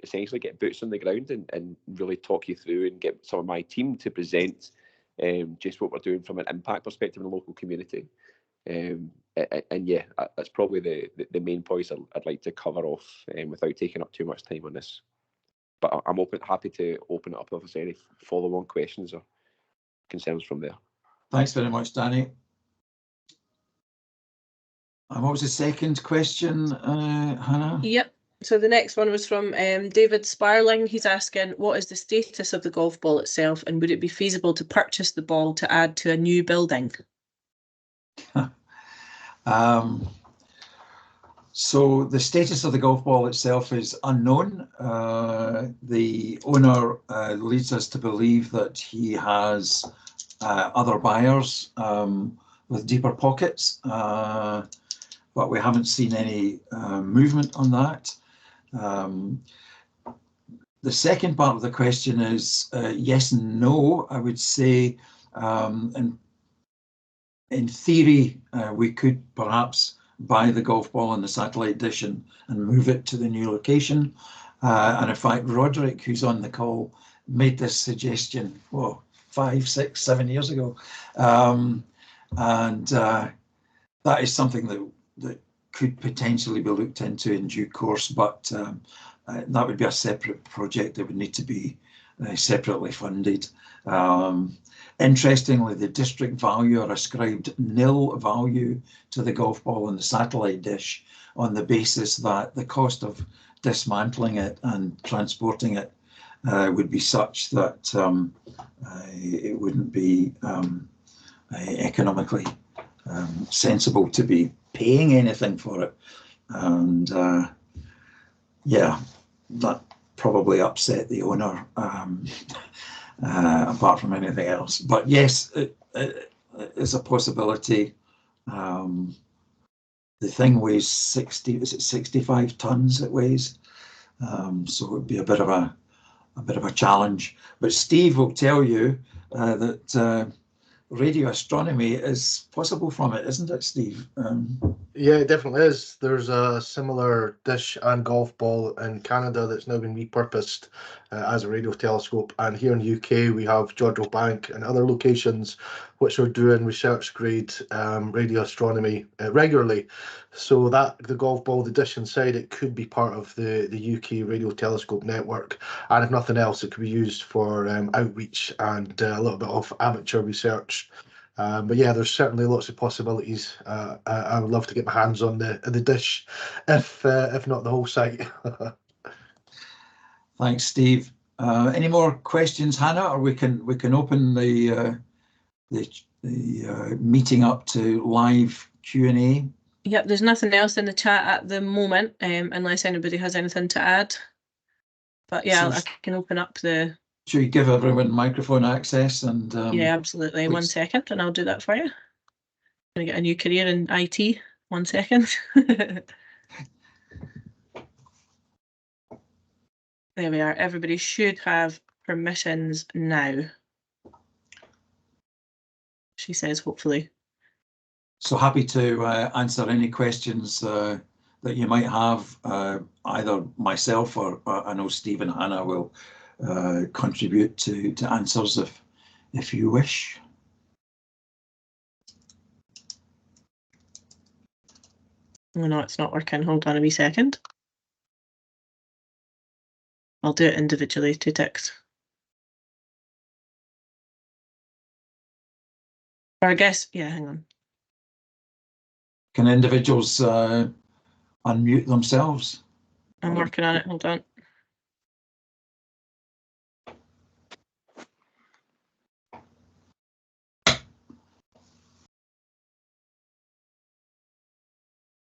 D: essentially get boots on the ground and really talk you through and get some of my team to present just what we're doing from an impact perspective in the local community. And yeah, that's probably the main points I'd like to cover off without taking up too much time on this. But I'm happy to open it up if there's any follow-on questions or concerns from there.
B: Thanks very much, Danny. And what was the second question, Hannah?
A: Yep. So the next one was from David Sparling. He's asking, what is the status of the golf ball itself, and would it be feasible to purchase the ball to add to a new building?
B: So the status of the golf ball itself is unknown. The owner leads us to believe that he has other buyers with deeper pockets, but we haven't seen any movement on that. The second part of the question is yes and no. I would say in theory, we could perhaps buy the golf ball and the satellite dish and move it to the new location. And in fact, Roderick, who's on the call, made this suggestion 5, 6, 7 years ago. And that is something that could potentially be looked into in due course, but that would be a separate project that would need to be separately funded. Interestingly, the district valuer ascribed nil value to the golf ball and the satellite dish on the basis that the cost of dismantling it and transporting it would be such that it wouldn't be economically sensible to be paying anything for it. And yeah, that probably upset the owner. Apart from anything else, but yes, it is a possibility. The thing weighs 65 tons it weighs, so it would be a bit of a challenge. But Steve will tell you that radio astronomy is possible from it, isn't it, Steve?
C: Yeah, it definitely is. There's a similar dish and golf ball in Canada that's now been repurposed as a radio telescope. And here in the UK, we have Jodrell Bank and other locations which are doing research grade radio astronomy regularly. So that the golf ball, the dish inside it, could be part of the UK radio telescope network. And if nothing else, it could be used for outreach and a little bit of amateur research. But yeah, there's certainly lots of possibilities. I would love to get my hands on the dish, if not the whole site.
B: Thanks, Steve. Any more questions, Hannah, or we can open the meeting up to live Q&A?
A: Yep, there's nothing else in the chat at the moment, unless anybody has anything to add. But yeah, I can open up the...
B: Should we give everyone microphone access? And
A: yeah, absolutely. Please. 1 second, and I'll do that for you. I'm going to get a new career in IT. 1 second. There we are. Everybody should have permissions now. She says, hopefully.
B: So happy to answer any questions that you might have. Either myself or I know Steve and Hannah will contribute to answers if you wish.
A: Oh no, it's not working. Hold on a wee second. I'll do it individually, 2 ticks. Or I guess, yeah, hang on.
B: Can individuals unmute themselves?
A: I'm working on it, hold on.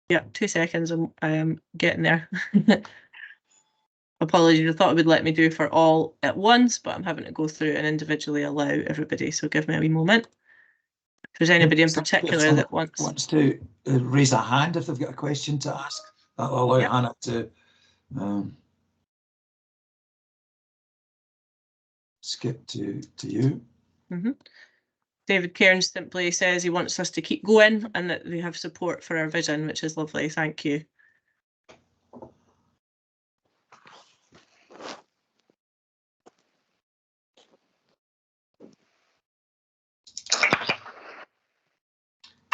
A: Yeah, 2 seconds, I am getting there. Apologies, I thought it would let me do for all at once, but I'm having to go through and individually allow everybody, so give me a wee moment. If there's anybody in particular that wants
B: to raise a hand if they've got a question to ask, that'll allow Hannah to skip to you.
A: Mm-hmm. David Cairns simply says he wants us to keep going and that we have support for our vision, which is lovely. Thank you.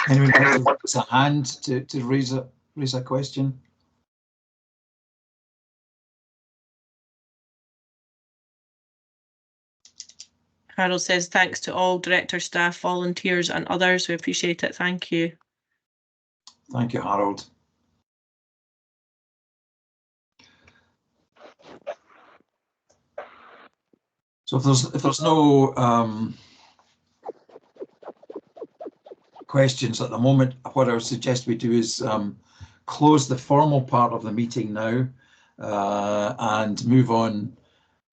B: Anyone wants a hand to raise a question?
A: Harold says thanks to all director, staff, volunteers and others. We appreciate it. Thank you.
B: Thank you, Harold. So if there's no questions at the moment, what I would suggest we do is close the formal part of the meeting now and move on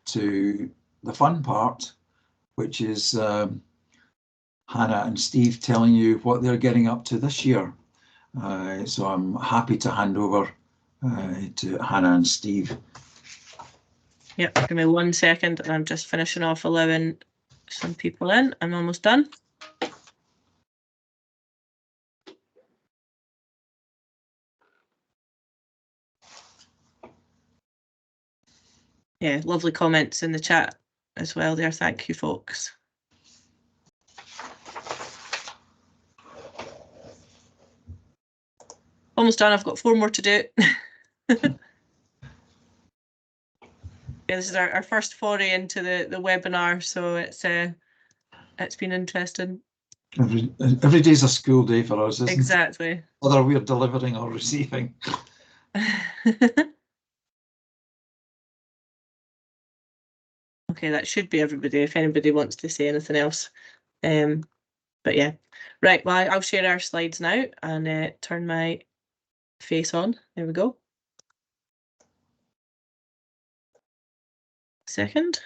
B: to the fun part, which is Hannah and Steve telling you what they're getting up to this year. So I'm happy to hand over to Hannah and Steve.
A: Yep, give me 1 second and I'm just finishing off allowing some people in. I'm almost done. Yeah, lovely comments in the chat as well there. Thank you, folks. Almost done. I've got 4 more to do. Yeah, this is our first foray into the webinar, so it's been interesting.
B: Every day's a school day for us, isn't it?
A: Exactly.
B: Whether we're delivering or receiving.
A: Okay, that should be everybody if anybody wants to say anything else. But yeah, right, well, I'll share our slides now and turn my face on. There we go. Second.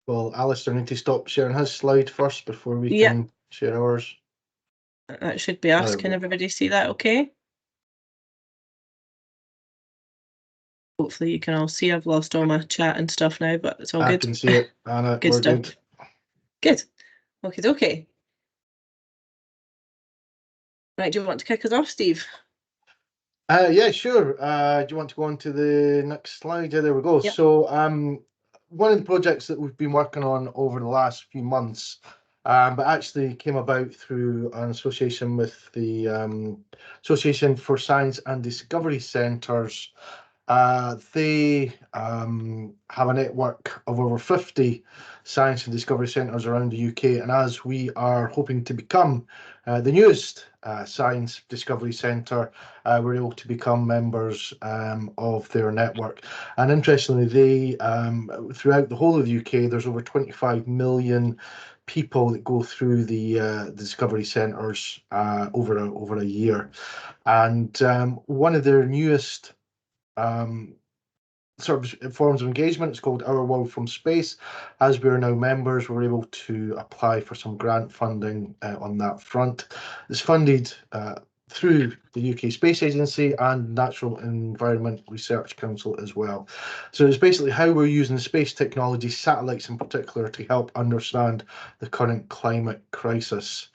C: Well, Alistair need to stop sharing his slide first before we can share ours.
A: That should be us. Can everybody see that okay? Hopefully you can all see. I've lost all my chat and stuff now, but it's all good.
C: I can see it, Anna.
A: Good stuff. Good. Okay. Right, do you want to kick us off, Steve?
C: Yeah, sure. Do you want to go on to the next slide? Yeah, there we go.
A: Yep.
C: So one of the projects that we've been working on over the last few months, but actually came about through an association with the Association for Science and Discovery Centres, They have a network of over 50 science and discovery centres around the UK, and as we are hoping to become the newest science discovery centre, we're able to become members of their network. And interestingly, they throughout the whole of the UK, there's over 25 million people that go through the discovery centres over a year. And one of their newest sort of forms of engagement, it's called Our World from Space. As we are now members, we're able to apply for some grant funding on that front. It's funded through the UK Space Agency and Natural Environment Research Council as well. So it's basically how we're using space technology, satellites in particular, to help understand the current climate crisis.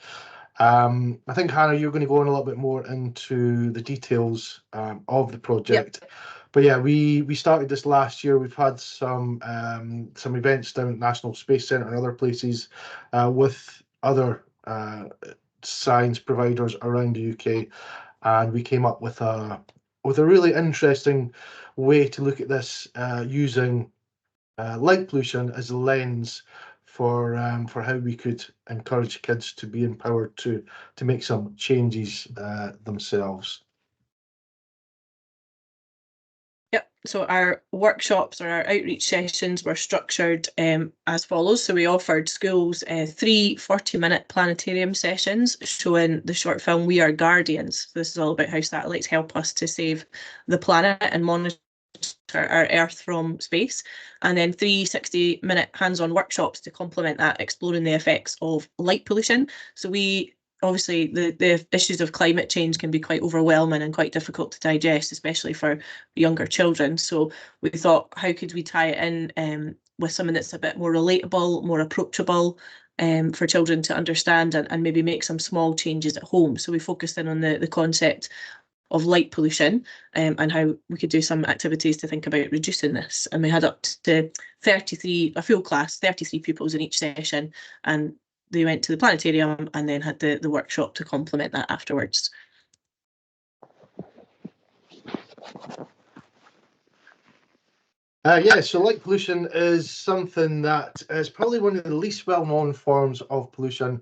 C: I think, Hannah, you're going to go on a little bit more into the details of the project.
A: Yep.
C: But yeah, we started this last year. We've had some events down at National Space Centre and other places with other science providers around the UK, and we came up with a really interesting way to look at this using light pollution as a lens for how we could encourage kids to be empowered to make some changes themselves.
A: Yep. So our workshops or our outreach sessions were structured as follows. So we offered schools 3 40-minute planetarium sessions showing the short film We Are Guardians. So this is all about how satellites help us to save the planet and monitor our Earth from space. And then 3 60-minute hands-on workshops to complement that, exploring the effects of light pollution. So obviously the issues of climate change can be quite overwhelming and quite difficult to digest, especially for younger children. So we thought, how could we tie it in with something that's a bit more relatable, more approachable for children to understand, and maybe make some small changes at home. So we focused in on the concept of light pollution and how we could do some activities to think about reducing this. And we had up to 33, a full class, 33 pupils in each session, and they went to the planetarium and then had the workshop to complement that afterwards.
C: Yeah, so light pollution is something that is probably one of the least well-known forms of pollution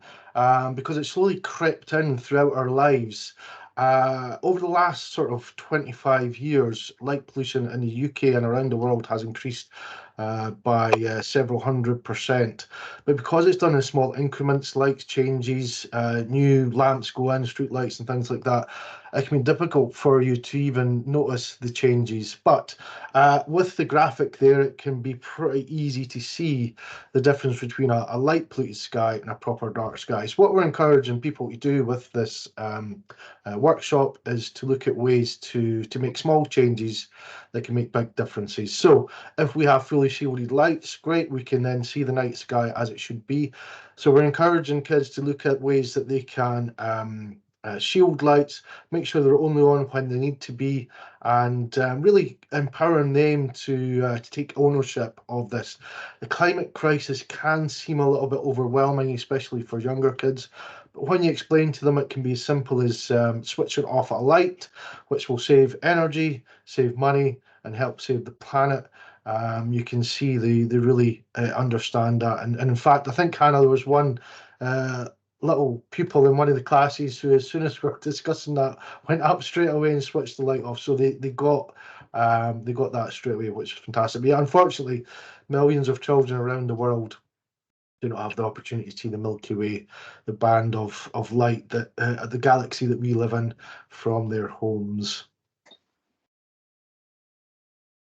C: because it's slowly crept in throughout our lives. Over the last sort of 25 years, light pollution in the UK and around the world has increased by several 100%. But because it's done in small increments, lights changes, new lamps go in, street lights and things like that, it can be difficult for you to even notice the changes. But with the graphic there, it can be pretty easy to see the difference between a light polluted sky and a proper dark sky. So what we're encouraging people to do with this workshop is to look at ways to make small changes that can make big differences. So if we have fully shielded lights, great, we can then see the night sky as it should be. So we're encouraging kids to look at ways that they can shield lights, make sure they're only on when they need to be, and really empowering them to take ownership of this. The climate crisis can seem a little bit overwhelming, especially for younger kids. But when you explain to them, it can be as simple as switching off a light, which will save energy, save money, and help save the planet. You can see they really understand that. And in fact, I think, Hannah, there was one little pupil in one of the classes who, as soon as we were discussing that, went up straight away and switched the light off. So they got that straight away, which is fantastic. But yeah, unfortunately, millions of children around the world do not have the opportunity to see the Milky Way, the band of light that the galaxy that we live in, from their homes.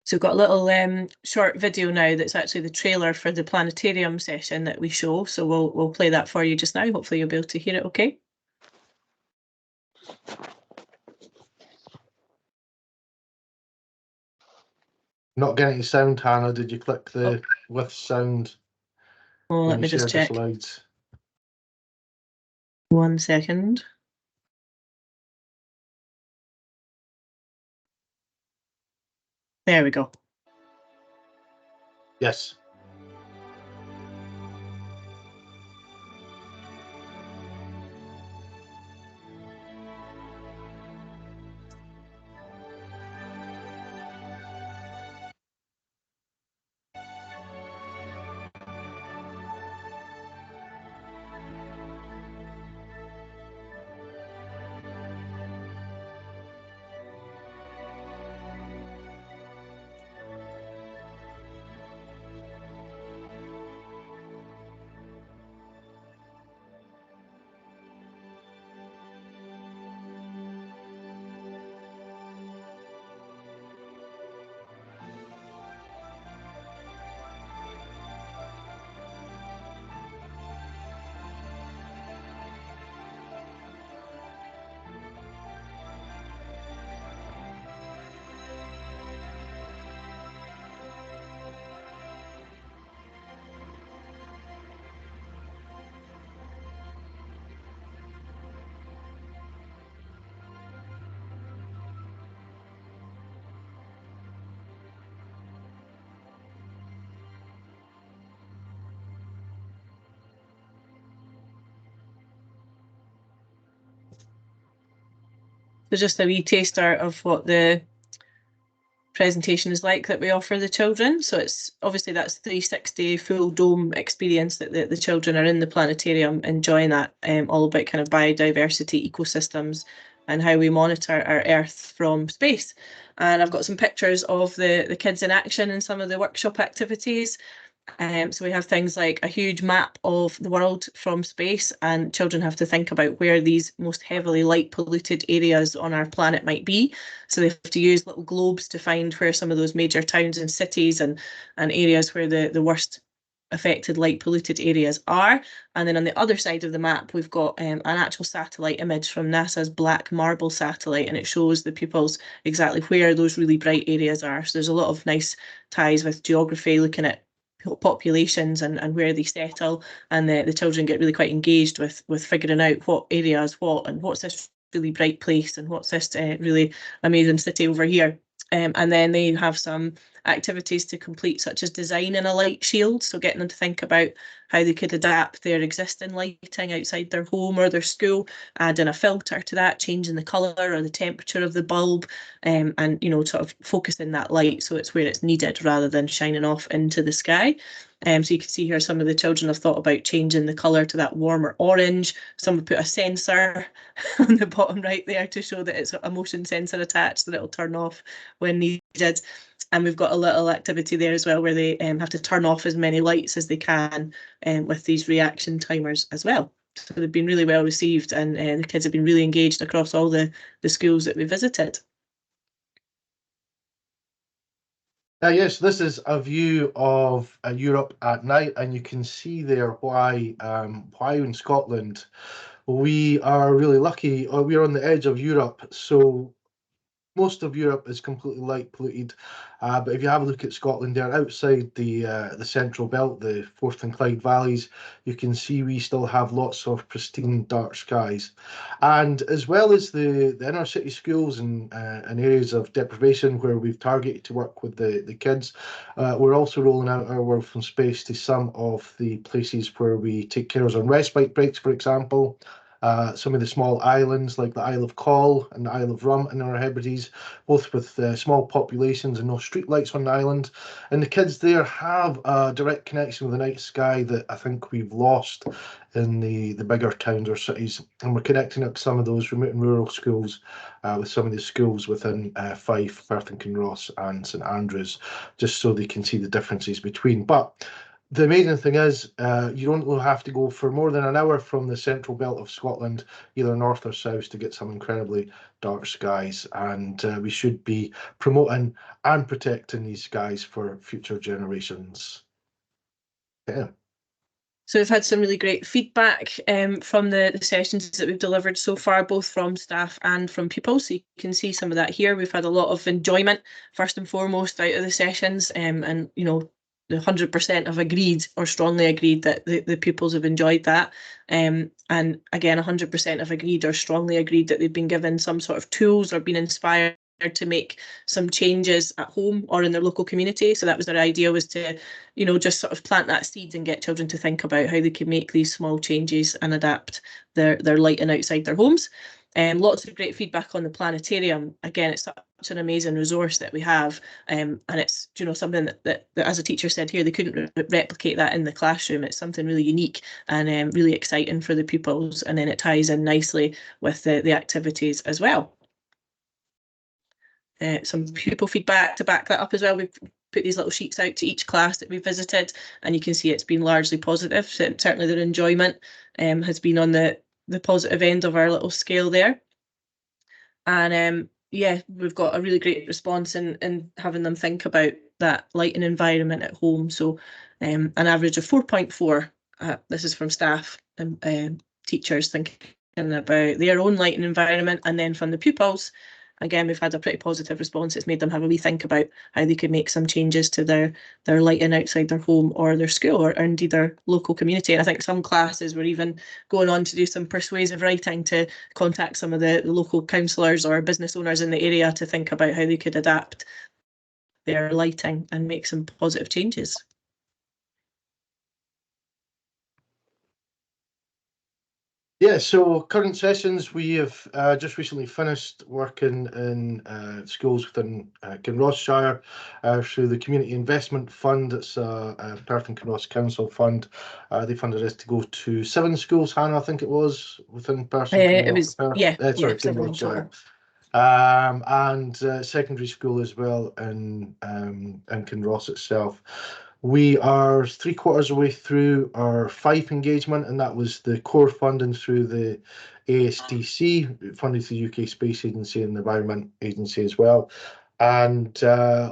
A: So we've got a little short video now that's actually the trailer for the planetarium session that we show. So we'll play that for you just now. Hopefully you'll be able to hear it okay.
C: Not getting any sound, Hannah. Did you click the with sound?
A: Well, let me just check.
C: Slides?
A: 1 second. There we go.
C: Yes.
A: So just a wee taster of what the presentation is like that we offer the children. So it's obviously that's 360 full dome experience that the children are in the planetarium enjoying that, all about kind of biodiversity, ecosystems, and how we monitor our Earth from space. And I've got some pictures of the kids in action in some of the workshop activities. So we have things like a huge map of the world from space, and children have to think about where these most heavily light polluted areas on our planet might be. So they have to use little globes to find where some of those major towns and cities and areas where the worst affected light polluted areas are. And then on the other side of the map, we've got an actual satellite image from NASA's Black Marble satellite, and it shows the pupils exactly where those really bright areas are. So there's a lot of nice ties with geography, looking at populations and where they settle, and the children get really quite engaged with figuring out what areas what, and what's this really bright place, and what's this really amazing city over here. And then they have some activities to complete, such as designing a light shield, so getting them to think about how they could adapt their existing lighting outside their home or their school, adding a filter to that, changing the colour or the temperature of the bulb, and sort of focusing that light so it's where it's needed rather than shining off into the sky. So you can see here some of the children have thought about changing the colour to that warmer orange. Some have put a sensor on the bottom right there to show that it's a motion sensor attached, so that it'll turn off when needed. And we've got a little activity there as well where they have to turn off as many lights as they can with these reaction timers as well. So they've been really well received, and the kids have been really engaged across all the schools that we visited.
C: Yes, this is a view of Europe at night, and you can see there why in Scotland we are really lucky. We're on the edge of Europe, so most of Europe is completely light polluted, but if you have a look at Scotland there, outside the central belt, the Forth and Clyde valleys, you can see we still have lots of pristine dark skies. And as well as the inner city schools and areas of deprivation where we've targeted to work with the kids, we're also rolling out our World from Space to some of the places where we take carers on respite breaks, for example. Some of the small islands like the Isle of Coll and the Isle of Rum in our Hebrides, both with small populations and no streetlights on the island. And the kids there have a direct connection with the night sky that I think we've lost in the bigger towns or cities. And we're connecting up some of those remote and rural schools with some of the schools within Fife, Perth and Kinross and St Andrews, just so they can see the differences between. But the amazing thing is, you don't have to go for more than an hour from the central belt of Scotland, either north or south, to get some incredibly dark skies. And we should be promoting and protecting these skies for future generations. Yeah.
A: So we've had some really great feedback from the sessions that we've delivered so far, both from staff and from pupils. So you can see some of that here. We've had a lot of enjoyment, first and foremost, out of the sessions, and the 100% have agreed or strongly agreed that the pupils have enjoyed that. And again, 100% have agreed or strongly agreed that they've been given some sort of tools or been inspired to make some changes at home or in their local community. So that was their idea, was to, just sort of plant that seed and get children to think about how they can make these small changes and adapt their lighting outside their homes. Lots of great feedback on the planetarium. Again, it's such an amazing resource that we have, and it's something that as a teacher said here, they couldn't replicate that in the classroom. It's something really unique and really exciting for the pupils, and then it ties in nicely with the activities as well. Some pupil feedback to back that up as well. We've put these little sheets out to each class that we've visited, and you can see it's been largely positive. So certainly their enjoyment has been on the positive end of our little scale there. And yeah, we've got a really great response in having them think about that lighting environment at home. So an average of 4.4. This is from staff and teachers thinking about their own lighting environment, and then from the pupils. Again, we've had a pretty positive response. It's made them have a wee think about how they could make some changes to their lighting outside their home or their school or indeed their local community. And I think some classes were even going on to do some persuasive writing to contact some of the local councillors or business owners in the area to think about how they could adapt their lighting and make some positive changes.
C: Yeah, so current sessions, we have just recently finished working in schools within Kinrossshire through the Community Investment Fund. It's a Perth and Kinross Council fund. They funded us to go to 7 schools, Hannah, I think it was, within Perth and
A: It
C: Kinross.
A: was,
C: Sorry,
A: 7 in
C: Kinrossshire.
A: total.
C: And secondary school as well in Kinross itself. We are 3/4 away through our FIPE engagement, and that was the core funding through the ASDC, funded through the UK Space Agency and the Environment Agency as well. And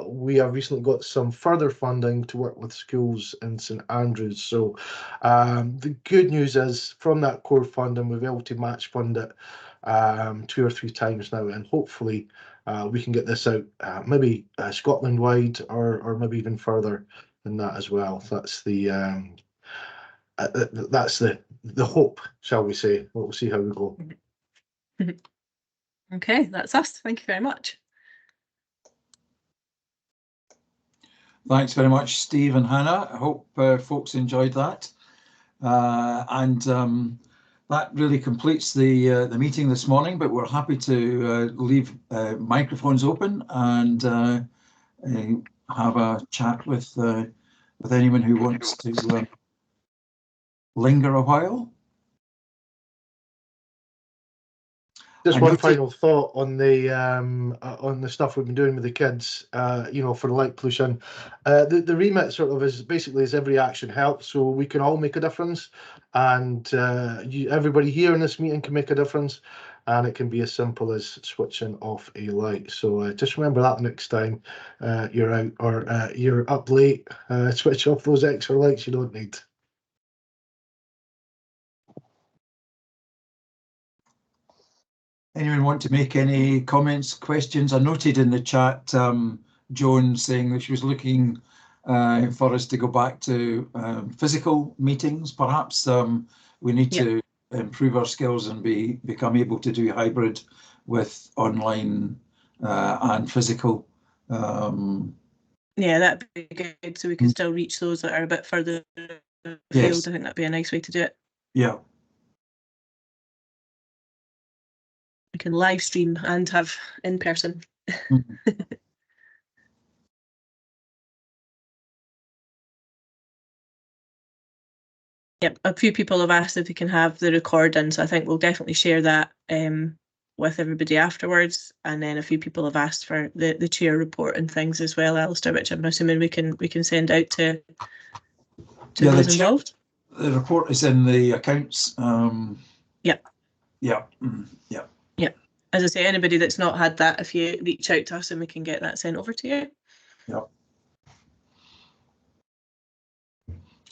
C: we have recently got some further funding to work with schools in St Andrews. So the good news is from that core funding, we've been able to match fund it 2 or 3 times now, and hopefully we can get this out maybe Scotland wide or maybe even further than that as well. That's the hope, shall we say. We'll see how we go.
A: Okay, that's us. Thank you very much.
B: Thanks very much, Steve and Hannah. I hope folks enjoyed that. That really completes the meeting this morning, but we're happy to leave microphones open and have a chat with anyone who wants to linger a while.
C: Just one final thought on the stuff we've been doing with the kids, for the light pollution. The remit sort of is basically is every action helps, so we can all make a difference, and everybody here in this meeting can make a difference, and it can be as simple as switching off a light. So just remember that next time you're out or you're up late, switch off those extra lights you don't need.
B: Anyone want to make any comments, questions? I noted in the chat Joan saying that she was looking for us to go back to physical meetings. Perhaps we need to improve our skills and become able to do hybrid with online and physical.
A: Yeah, that'd be good. So we can still reach those that are a bit further afield.
B: Yes.
A: I think that'd be a nice way to do it.
B: Yeah.
A: We can live stream and have in person. Yep, a few people have asked if we can have the recording, so I think we'll definitely share that with everybody afterwards. And then a few people have asked for the chair report and things as well, Alistair, which I'm assuming we can send out to those involved.
B: The report is in the accounts.
A: Yep.
B: Yeah.
A: As I say, anybody that's not had that, if you reach out to us and we can get that sent over to you.
B: Yep.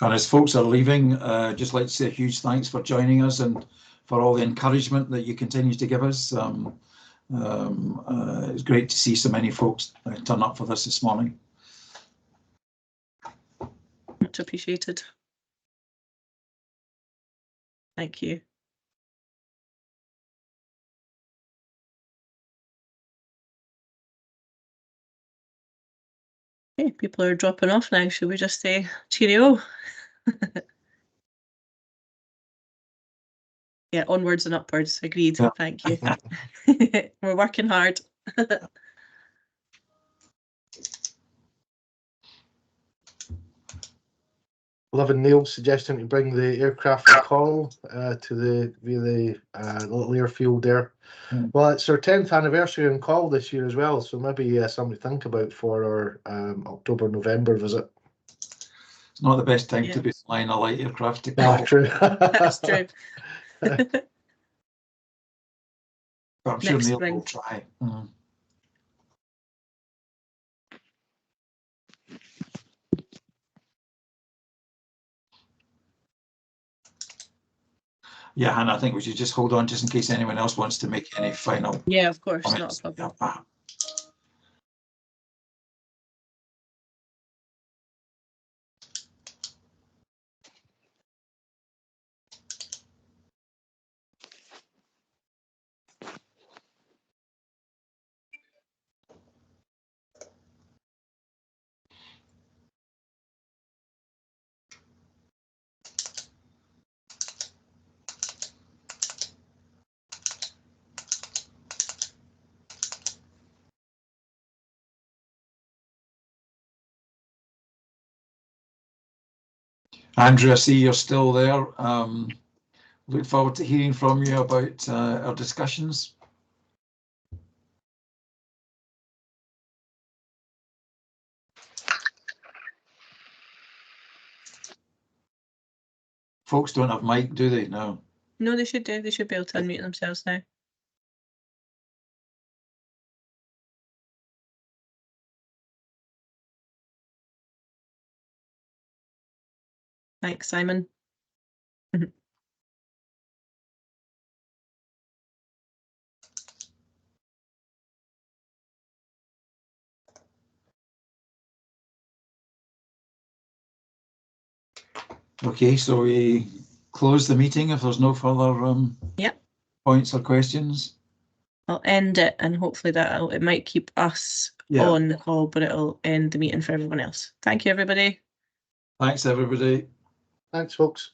B: And as folks are leaving, just like to say a huge thanks for joining us and for all the encouragement that you continue to give us. It's great to see so many folks turn up for this morning.
A: Much appreciated. Thank you. Okay, people are dropping off now. Should we just say cheerio? Yeah, onwards and upwards. Agreed. Yeah. Thank you. We're working hard.
C: Love and Neil suggesting to bring the aircraft call to the little airfield there. Well, it's our 10th anniversary on call this year as well, so maybe something to think about for our October, November visit.
B: It's not the best time to be flying a light aircraft to call.
C: True.
A: That's true.
B: But I'm sure
A: Next
B: Neil
A: spring.
B: will try. Yeah, Hannah, I think we should just hold on just in case anyone else wants to make any final.
A: Yeah, of course,
B: comments.
A: not a problem.
B: Yeah. Andrew, I see you're still there. Look forward to hearing from you about our discussions. Folks don't have mic, do they? No.
A: No, they should do. They should be able to unmute themselves now. Thanks, Simon.
B: Okay, so we close the meeting if there's no further
A: Yep.
B: points or questions.
A: I'll end it, and hopefully it might keep us
B: Yeah.
A: on the call, but it'll end the meeting for everyone else. Thank you, everybody.
B: Thanks, everybody.
C: Thanks, folks.